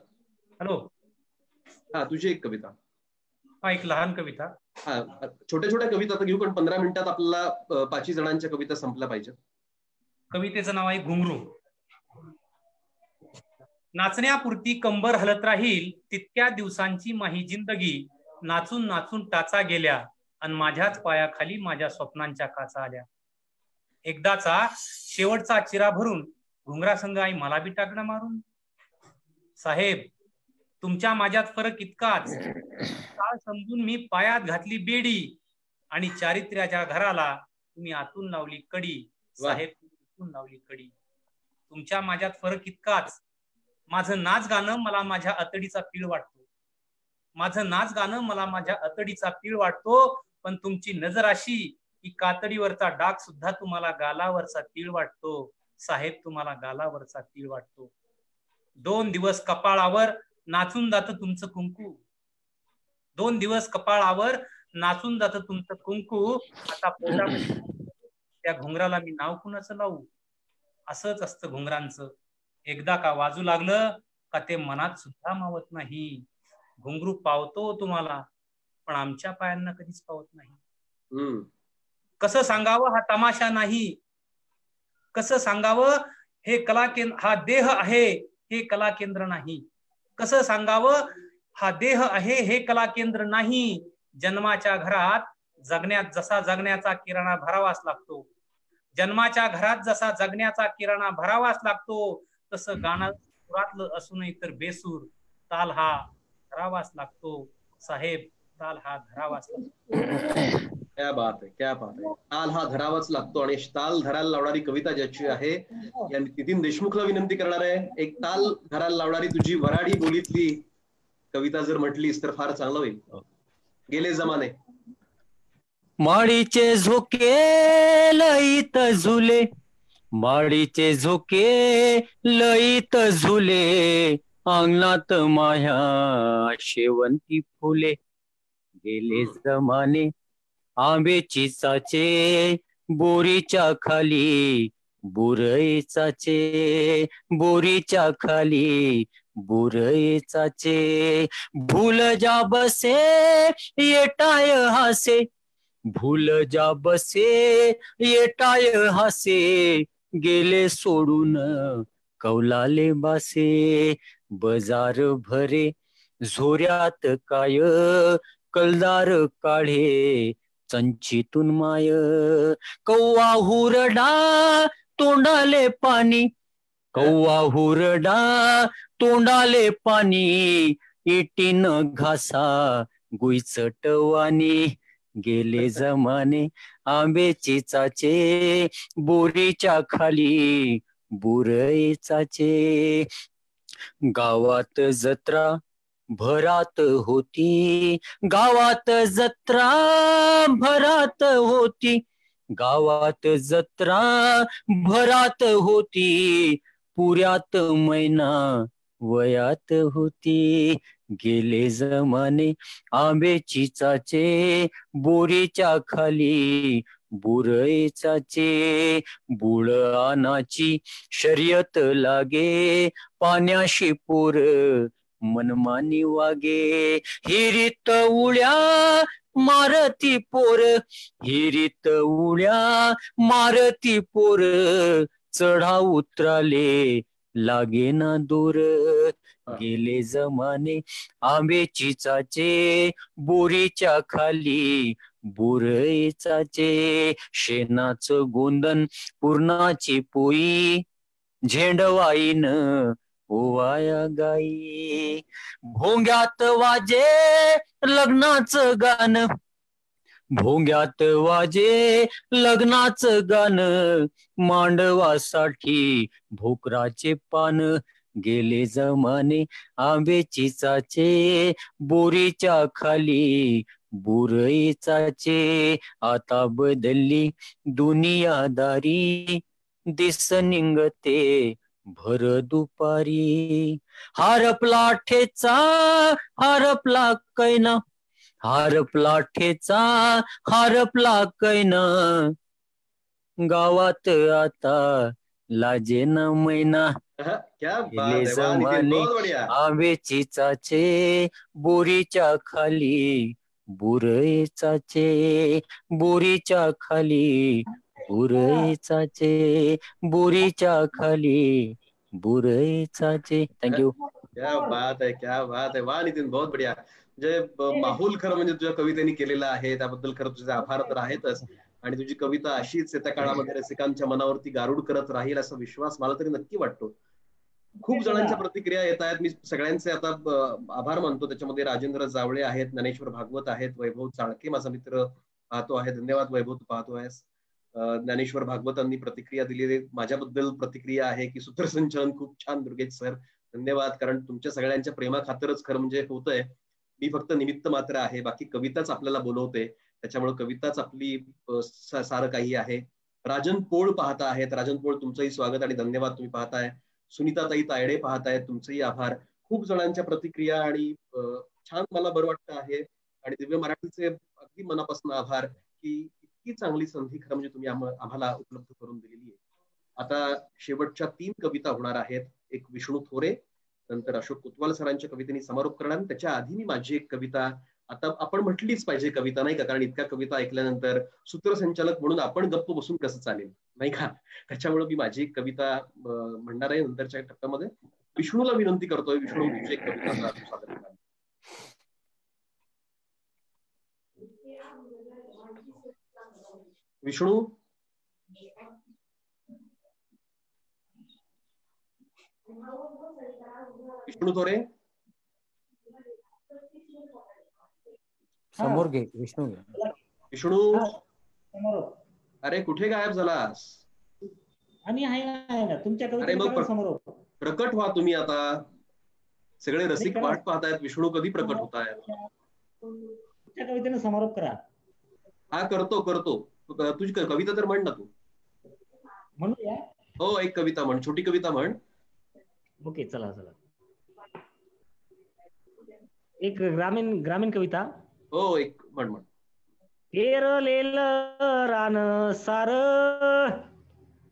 हॅलो. हा तुझी एक कविता. हा, एक लहान कविता. हा, छोट्या छोट्या कविता आता घेऊ, कारण 15 मिनिटात आपल्याला 5 जणांच्या कविता संपल्या पाहिजेत. कवितेचं नाव आहे घुंगरू. नाचण्यापुरती कंबर हलत राहील तितक्या दिवसांची माही जिंदगी, नाचून नाचून टाचा गेल्या आणि माझ्याच पायाखाली माझ्या स्वप्नांच्या काचा आल्या. एकदाचा शेवटचा चिरा भरून घुंगरा संघ आई मला बी टाकणं मारून. साहेब, तुमच्या माझ्यात फरक इतकाच, काळ समजून मी पायात घातली बेडी आणि चारित्र्याच्या घराला तुम्ही आतून लावली कडी. साहेब, आतून लावली कडी. तुमच्या माझ्यात फरक इतकाच, माझं नाच गाणं मला माझ्या अतडीचा पीळ वाटतो. माझं नाच गाणं मला माझ्या अतडीचा पीळ वाटतो, पण तुमची नजर अशी की कातडीवरचा डाग सुद्धा तुम्हाला गालावरचा तीळ वाटतो. साहेब, तुम्हाला गालावरचा तीळ वाटतो. 2 दिवस कपाळावर नाचून जातं तुमचं कुंकू. 2 दिवस कपाळावर नाचून जातं तुमचं कुंकू. आता त्या घुंगराला मी नाव कुणाचं लावू? असंच असतं घुंगरांचं. एकदा का वाजू लागलं का ते मनात सुद्धा मावत नाही. घुंगरू पावतो तुम्हाला, पण आमच्या पायांना कधीच पावत नाही. कसं सांगावं हा तमाशा नाही, कसं सांगावं हे कला केंद्र, हा देह आहे हे कला केंद्र नाही. कसं सांगावं हा देह आहे हे कला केंद्र नाही. जन्माच्या घरात जगण्यात जसा जगण्याचा किराणा भरावाच लागतो, जन्माच्या घरात जसा जगण्याचा किराणा भरावाच लागतो, तसं गाणं सुरातलं असूनही तर बेसूर ताल हा धरावाच लागतो. साहेब, ताल हा धरावाच लागतो. क्या बात आहे, क्या बात आहे. ताल हा धरावाच लागतो आणि ताल धरायला लावणारी कविता ज्याची आहे, यांनी नितीन देशमुखला विनंती करणार आहे, एक ताल धरायला लावणारी तुझी वराडी बोलीतली कविता जर म्हटलीस तर फार चांगलं होईल. गेले जमाने. माळीचे झोके लईत झुले, माळीचे झोके लईत झुले, अंगणात माया शेवंती फुले. गेले जमाने आंबे चिचाचे, बोरीच्या खाली बुरईचाचे, बोरीच्या खाली बुरईचाचे. भूल जा बसे येटाय हासे, भूल जा बसे येटाय हासे, गेले सोडून कौलाले बासे. बजार भरे झोऱ्यात काय, कलदार काढे चंचीतून माय. कौवा हुरडा तोंडाले पाणी, कौवा हुरडा तोंडाले पाणी, इटीन घासा गुईचटवानी. गेले जमाने आंबे चिचाचे, बोरीच्या खाली बुरईचाचे. गावात जत्रा भरात होती, गावात जत्रा भरात होती, गावात जत्रा भरात होती, पुऱ्यात मैना वयात होती. गेले जमाने आंबे चिचाचे, बोरीच्या खाली बुरईचाचे. बुळ आनाची शर्यत लागे, पाण्याशी पोर मनमानी वागे. हिरीत उड्या मारती पोर, हिरीत उड्या मारती पोर, चढा उतराले लागे ना दूर. गेले जमाने आंबे चिचाचे, बोरीच्या खाली बुरईचाचे. शेणाचं गोंदन पुरणाची पोई, झेंडवाईन ओवाया गाई. भोंग्यात वाजे लग्नाचं गाणं, भोंग्यात वाजे लग्नाचं गाणं, मांडवासाठी भोकराचे पान. गेले जमाने आंबे चिचाचे, बोरीच्या खाली बुरईचाचे. आता बदलली दुनियादारी, दिस निंगते भर दुपारी. हारपला ठेचा हारपला कैना, हारपला ठेचा हारपला कैना, गावात आता लाजे ना मैना. क्या बात है, वाह नितीन, बहुत बढ़िया. आंब्याची चाचे बोरीच्या खाली, बुरई चाचे बोरीच्या खाली, बुरई चाचे बोरीच्या खाली, बुरई चाचे. थँक्यू. क्या बात आहे, क्या बात आहे, वाह नितीन, बहुत बढ़िया. म्हणजे माहोल खरं म्हणजे तुझ्या कवितेने केलेला आहे, त्याबद्दल खरं तुझे आभार तर आहेतच. आणि तुझी कविता अशीच येत्या काळामध्ये रसिकांच्या मनावरती गारूड करत राहील असा विश्वास मला तरी नक्की वाटतो. खूप जणांच्या प्रतिक्रिया येत आहेत, मी सगळ्यांचे आता आभार मानतो. त्याच्यामध्ये राजेंद्र जावळे आहेत, ज्ञानेश्वर भागवत आहेत, वैभव चाळके माझा मित्र पाहतो आहे, धन्यवाद वैभव, तू पाहतो आहेस. ज्ञानेश्वर भागवतांनी प्रतिक्रिया दिलेली माझ्याबद्दल प्रतिक्रिया आहे की सूत्रसंचलन खूप छान दुर्गेश सर, धन्यवाद. कारण तुमच्या सगळ्यांच्या प्रेमाखातरच खरं म्हणजे होतंय. मी फक्त निमित्त मात्र आहे, बाकी कविताच आपल्याला बोलवते, त्याच्यामुळे कविताच आपली सारं काही आहे. राजन पोळ पाहता आहेत, राजन पोळ तुमचंही स्वागत आणि धन्यवाद, तुम्ही पाहताय. सुनीताताई तायडे पाहतायत, तुमचंही आभार. खूप जणांच्या प्रतिक्रिया आणि छान मला बरं वाटतं आहे. आणि दिव्य मराठीचे अगदी मनापासून आभार की इतकी चांगली संधी खरं म्हणजे तुम्ही आम्हाला उपलब्ध करून दिलेली आहे. आता शेवटच्या 3 कविता होणार आहेत. एक विष्णू थोरे, नंतर अशोक कोतवाल सरांच्या कवितेने समारोप करणार. त्याच्या आधी मी माझी एक कविता, आता आपण म्हटलीच पाहिजे कविता नाही का, कारण इतक्या कविता ऐकल्यानंतर सूत्रसंचालक म्हणून आपण गप्प बसून कसं चालेल नाही का. त्याच्यामुळे मी माझी एक कविता म्हणणार आहे नंतरच्या टप्प्यामध्ये. विष्णूला विनंती करतोय, विष्णू तुझी एक कविता सादर करा. विष्णू, विष्णू थोरे समोर घे विष्णू. विष्णू, अरे कुठे गायब झालास? आणि आहे ना तुमच्या अरे मग कवितेच्या समोर प्रकट व्हा तुम्ही आता. सगळे रसिक वाट पाहतायत, विष्णू कधी प्रकट होत आहेत. तुमच्या कवितेने समारोप करा. हा करतो करतो. तुझी कविता तर म्हण ना तू. म्हणूया. हो, एक कविता म्हण, छोटी कविता म्हण. ओके, चला चला. एक ग्रामीण कविता. हो, एक म्हण म्हण. पेरलेलं रान सार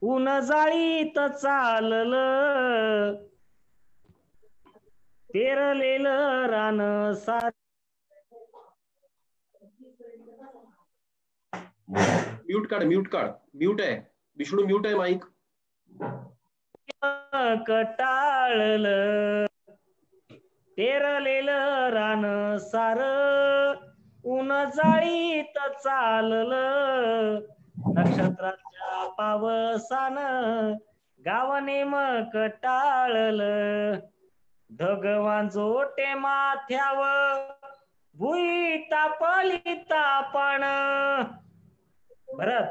ऊन जाळीत चाललं, पेरलेलं रान सार. म्यूट काढ, म्यूट काढ, म्यूट आहे विष्णू, म्यूट आहे माईक. कटाळलं, पेरलेलं रान सार ऊन जाळीत चाललं, नक्षत्राच्या पावसान गावाने मग कटाळलं, ढगवांजोटे माथ्यावर भुई तापली तापण. भरत,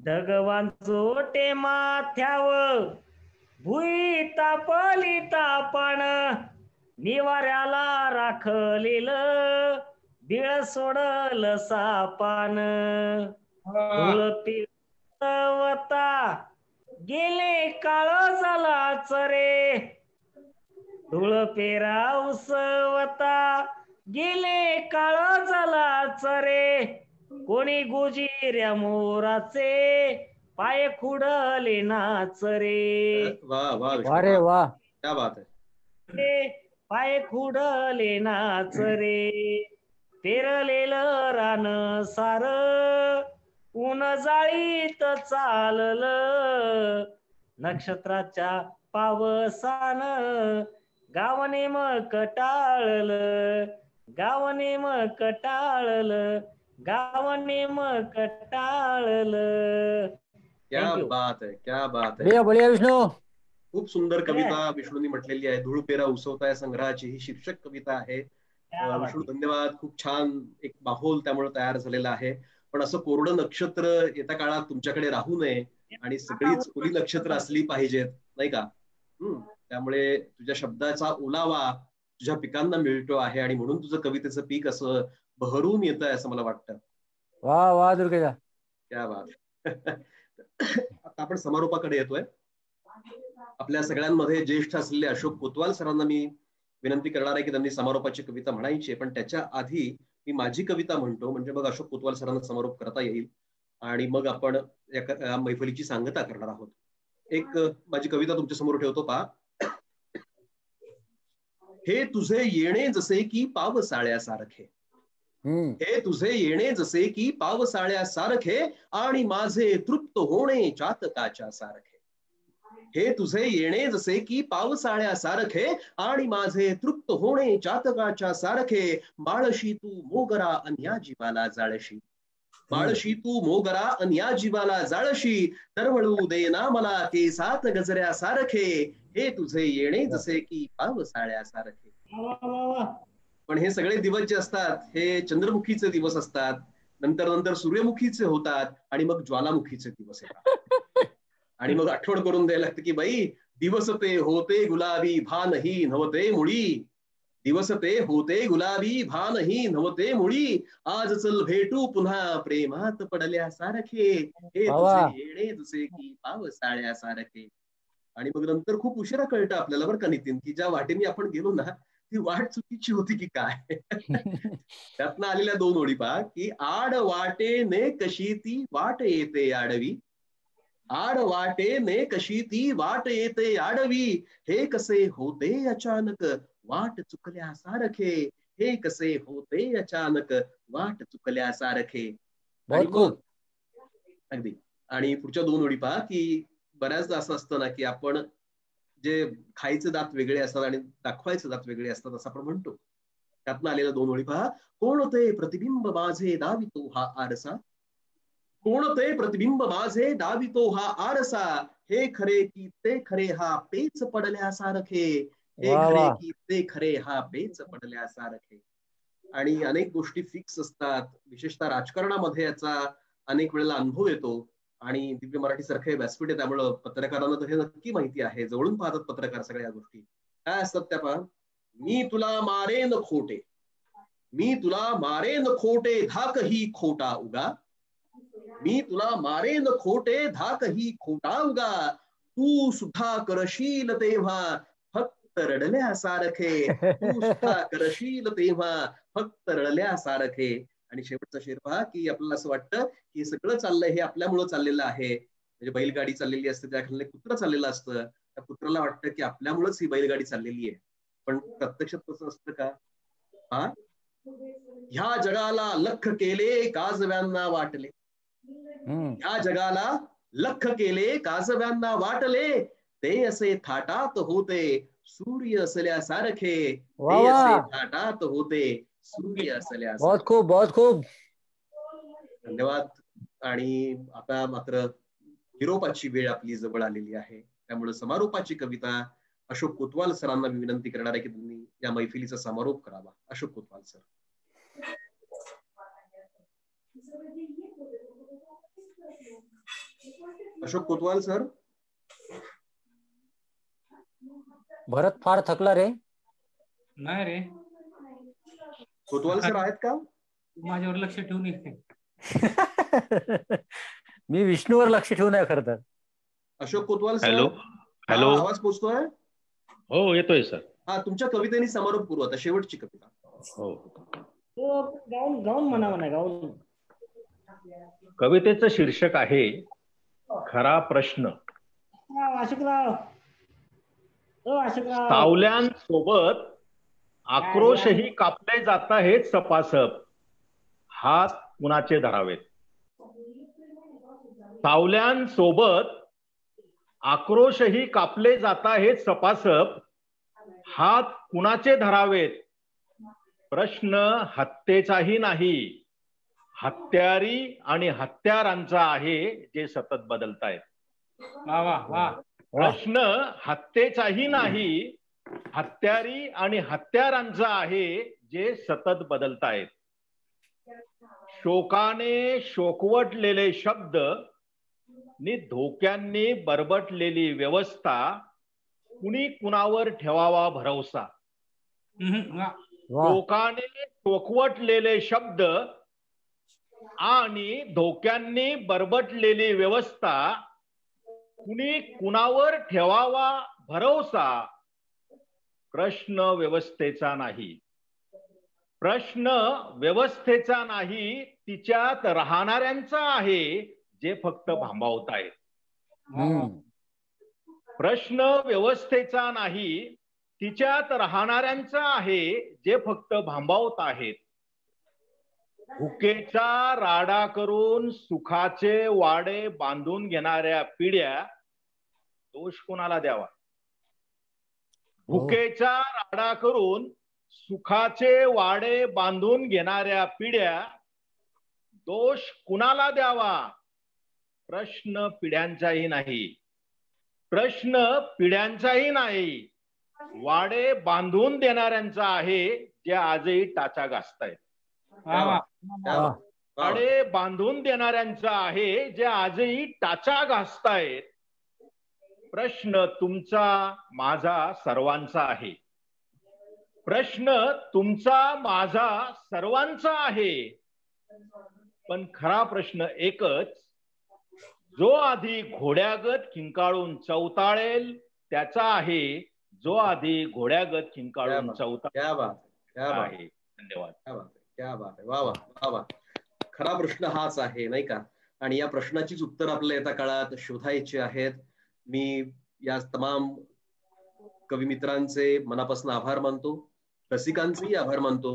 ढगवांजोटे माथ्यावर भुई तापली तापण, निवाऱ्याला राखलेलं बिळ सोडलं सापान, पिळवता गेले काळ झालाच रे, धुळ पेरा उसवता गेले काळ झालाच रे, कोणी गुजिऱ्या मोराचे पाय खुडले नाच रे. वाह वाह वा रे वा, क्या बात है. पाय खुडले नाच रे, पेरलेलं रान सार ऊन जाळीत चाललं, नक्षत्राच्या पावसान गावने मग कटाळलं, गावने मग कटाळलं, गावने मग कटाळलं. क्या बात है, क्या बात है. बढिया विष्णू. खूप सुंदर कविता विष्णूंनी म्हटलेली आहे. धूळ पेरा उसवताय संग्रहाची ही शीर्षक कविता आहे. विष्णू धन्यवाद. खूप छान एक माहोल त्यामुळे तयार झालेला आहे. पण असं कोरडं नक्षत्र येत्या काळात तुमच्याकडे राहू नये आणि सगळीच खुली नक्षत्र असली पाहिजेत नाही का. त्यामुळे तुझ्या शब्दाचा ओलावा तुझ्या पिकांना मिळतो आहे आणि म्हणून तुझं कवितेचं पीक असं बहरून येत आहे असं मला वाटतं. वा वा दुर्गेशा, क्या बात. आता आपण समारोपाकडे येतोय. आपल्या सगळ्यांमध्ये ज्येष्ठ असलेले अशोक कोतवाल सरांना मी विनंती करणार आहे की त्यांनी समारोपाची कविता म्हणायची आहे, पण त्याच्या आधी मी माझी कविता म्हणतो, म्हणजे मग अशोक कोतवाल सरांना समारोप करता येईल आणि मग आपण या मैफलीची सांगता करणार आहोत. एक माझी कविता तुमच्या समोर ठेवतो पहा. हे तुझे येणे जसे की पावसाळ्यासारखे, हे तुझे येणे जसे की पावसाळ्यासारखे, आणि माझे तृप्त होणे चातकाच्या सारखे. हे तुझे येणे जसे की पावसाळ्यासारखे, आणि माझे तृप्त होणे चातकाच्या सारखे. बाळशी तू मोगरा अन्या जीवाला जाळशी, बाळशी तू मोगरा अन्या जीवाला जाळशी. तरवळू दे ना मला केसात गजऱ्यासारखे, हे तुझे येणे जसे की पावसाळ्यासारखे. पण हे सगळे दिवस जे असतात हे चंद्रमुखीचे दिवस असतात, नंतर नंतर सूर्यमुखीचे होतात, आणि मग ज्वालामुखीचे दिवस येतात. आणि मग आठवण करून द्यायला लागतं की बाई, दिवस ते होते गुलाबी भानही नव्हते मुळी, दिवस ते होते गुलाबी भानही नव्हते मुळी. आज चल भेटू पुन्हा प्रेमात पडल्यासारखे, हे तुझे येणे जसे की पावसाळ्यासारखे. आणि मग नंतर खूप उशिरा कळतं आपल्याला बरं का नितीन, की ज्या वाटेने आपण गेलो ना ती वाट चुकीची होती की काय. त्यातनं आलेल्या 2 ओळी पहा की आड वाटेने कशी ती वाट येते आडवी, आड वाटेने कशी ती वाट येते आडवी. हे कसे होते अचानक वाट चुकल्यासारखे, हे कसे होते अचानक वाट चुकल्यासारखे. आणि मग अगदी आणि पुढच्या 2 ओळी पहा की बऱ्याचदा असं असतं ना की आपण जे खायचे दात वेगळे असतात आणि दाखवायचे दात वेगळे असतात असं आपण म्हणतो. त्यातनं आलेल्या 2 ओळी पहा. कोणते प्रतिबिंब माझे दावितो हा आरसा, कोणते प्रतिबिंब माझे दावितो हा आरसा. हे खरे की ते खरे हा पेच पडल्यासारखे, हे खरे की ते खरे हा पेच पडल्यासारखे. आणि अनेक गोष्टी फिक्स असतात, विशेषतः राजकारणामध्ये याचा अनेक वेळेला अनुभव येतो. आणि दिव्य मराठी सारखे व्यासपीठ आहे त्यामुळं पत्रकारांना तर हे नक्की माहिती आहे, जवळून पाहतात पत्रकार सगळ्या गोष्टी. काय असतात त्या पहा. मी तुला मारेन खोटे, मी तुला मारेन खोटे धाक ही खोटा उगा, मी तुला मारेन खोटे धाक ही खोटा उगा. तू सुद्धा करशील तेव्हा फक्त रडल्यासारखे, तू सुद्धा करशील तेव्हा फक्त रडल्यासारखे. आणि शेवटचा शेर पहा की आपल्याला असं वाटतं की सगळं चाललंय हे आपल्यामुळं चाललेलं आहे. म्हणजे बैलगाडी चाललेली असते, त्याखाली कुत्रं चाललेलं असतं, त्या कुत्र्याला वाटतं की आपल्यामुळेच ही बैलगाडी चाललेली आहे. पण प्रत्यक्षात तसं असतं का? हा, ह्या जगाला लख केले काजव्यांना वाटले, ह्या जगाला लख केले काजव्यांना वाटले. ते असे थाटात होते सूर्य असल्यासारखे, ते असे थाटात होते सूर्य असल्यासारखे. बहुत खूप, बहुत खूप. धन्यवाद. आणि आता मात्र निरोपाची वेळ आपली जवळ आलेली आहे, त्यामुळे समारोपाची कविता अशोक कोतवाल सरांना मी विनंती करणार आहे की त्यांनी या मैफिलीचा समारोप करावा. अशोक कोतवाल सर. अशोक कोतवाल सर. भरत फार थकला रे. नाही रे, कोतवाल सर आहेत का? माझ्यावर लक्ष ठेवून येते. मी विष्णूवर लक्ष ठेवून आहे खरं तर. अशोक कोतवाल सर. हॅलो हॅलो, आवाज पोहोचतोय? हो येतोय सर. हा, तुमच्या कवितेने समारोप करू आता, शेवटची कविता. हो, गाऊन गाऊन म्हणा म्हणा गाऊन. कवितेचं शीर्षक आहे खरा प्रश्न. अशोकराव, सावल्यांसोबत आक्रोशही कापले जात आहेत सपासप, हात कुणाचे धरावेत. सावल्यांसोबत आक्रोशही कापले जात आहेत सपासप, हात कुणाचे धरावेत. प्रश्न हत्येचाही नाही, हत्यारी आणि हत्यारांचा आहे जे सतत बदलतायत. प्रश्न हत्येचाही नाही, हत्यारी आणि हत्यारांचा आहे जे सतत बदलतायत. शोकाने शोकवटलेले शब्द नि धोक्यांनी बरबटलेली व्यवस्था, कुणी कुणावर ठेवावा भरवसा. शोकाने शोकवटलेले शब्द आणि धोक्यांनी बरबटलेली व्यवस्था, कुणी कुणावर ठेवावा भरवसा. प्रश्न व्यवस्थेचा नाही, प्रश्न व्यवस्थेचा नाही, तिच्यात राहणाऱ्यांचा आहे जे फक्त भांबावत आहेत. प्रश्न व्यवस्थेचा नाही, तिच्यात राहणाऱ्यांचा आहे जे फक्त भांबावत आहेत. भुकेचा राडा करून सुखाचे वाडे बांधून घेणाऱ्या पिढ्या दोष कोणाला द्यावा? भुकेचा राडा करून सुखाचे वाडे बांधून घेणाऱ्या पिढ्या दोष कुणाला द्यावा? प्रश्न पिढ्यांचाही नाही, प्रश्न पिढ्यांचाही नाही, वाडे बांधून देणाऱ्यांचा आहे जे आजही टाचा घासतायत. वाडे बांधून देणाऱ्यांचा आहे जे आजही टाचा घासतायत. प्रश्न तुमचा माझा सर्वांचा आहे, प्रश्न तुमचा माझा सर्वांचा आहे. पण खरा प्रश्न एकच, जो आधी घोड्यागत किंकाळून चवताळेल त्याचा आहे, जो आधी घोड्यागत किंकाळून चवताळेल आहे. धन्यवाद. क्या बात आहे. वा वा वा वा. खरा प्रश्न हाच आहे, नाही का? आणि या प्रश्नाचीच उत्तर आपल्याला येत्या काळात शोधायची आहेत. मी या तमाम कवी मित्रांचे मनापासून आभार मानतो, रसिकांचेही आभार मानतो,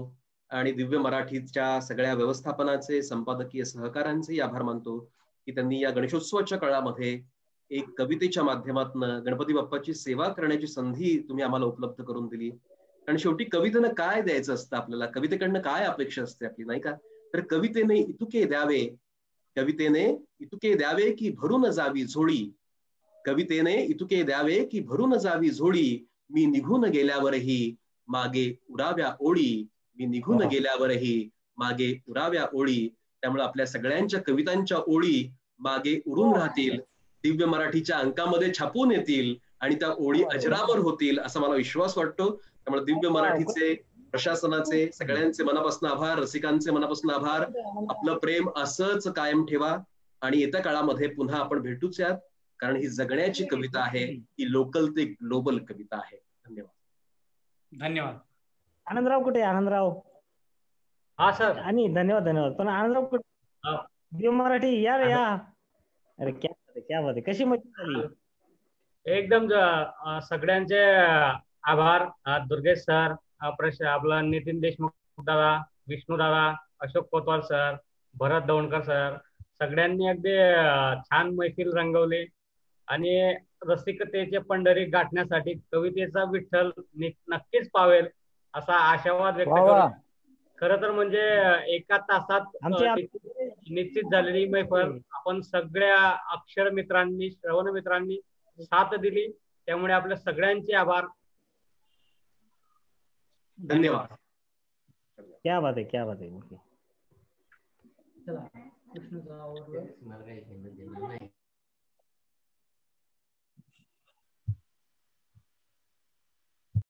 आणि दिव्य मराठीच्या सगळ्या व्यवस्थापनाचे, संपादकीय सहकाऱ्यांचेही आभार मानतो की त्यांनी या गणेशोत्सवाच्या काळामध्ये एक कवितेच्या माध्यमातून गणपती बाप्पाची सेवा करण्याची संधी तुम्ही आम्हाला उपलब्ध करून दिली. आणि शेवटी कवितेनं काय द्यायचं असतं आपल्याला, कवितेकडनं काय अपेक्षा असते आपली, नाही का? तर कवितेने इतुके द्यावे, कवितेने इतुके द्यावे की भरून जावी झोळी, कवितेने इतुके द्यावे की भरून जावी झोळी, मी निघून गेल्यावरही मागे उराव्या ओळी, मी निघून गेल्यावरही मागे उराव्या ओळी. त्यामुळे आपल्या सगळ्यांच्या कवितांच्या ओळी मागे उरून राहतील, दिव्य मराठीच्या अंकामध्ये छापून येतील आणि त्या ओळी अजरामर होतील असा मला विश्वास वाटतो. त्यामुळे दिव्य मराठीचे, प्रशासनाचे सगळ्यांचे मनापासून आभार, रसिकांचे मनापासून आभार. आपलं प्रेम असंच कायम ठेवा आणि येत्या काळामध्ये पुन्हा आपण भेटूच यात, कारण ही जगण्याची कविता आहे, ही लोकल ते ग्लोबल कविता आहे. धन्यवाद. धन्यवाद. आनंदराव कुठे? आनंदराव. हा सर. आणि धन्यवाद धन्यवाद. पण आनंदराव कुठे? दिव्य मराठी या रे या. अरे क्या बात आहे, क्या बात आहे. कशी मजा झाली? एकदम सगळ्यांचे आभार. दुर्गेश सर, आपला नितीन देशमुख दादा, विष्णू दादा, अशोक कोतवाल सर, भरत दौंडकर सर, सगळ्यांनी अगदी छान मैफिल रंगवली आणि रसिकतेचे पंढरी गाठण्यासाठी कवितेचा विठ्ठल नक्कीच पावेल असा आशावाद व्यक्त करतो. खरं तर म्हणजे एका तासात निश्चित झालेली मैफल आपण सगळ्या अक्षर मित्रांनी, श्रवण मित्रांनी साथ दिली, त्यामुळे आपल्या सगळ्यांचे आभार. धन्यवाद. क्या बात आहे, क्या बात आहे.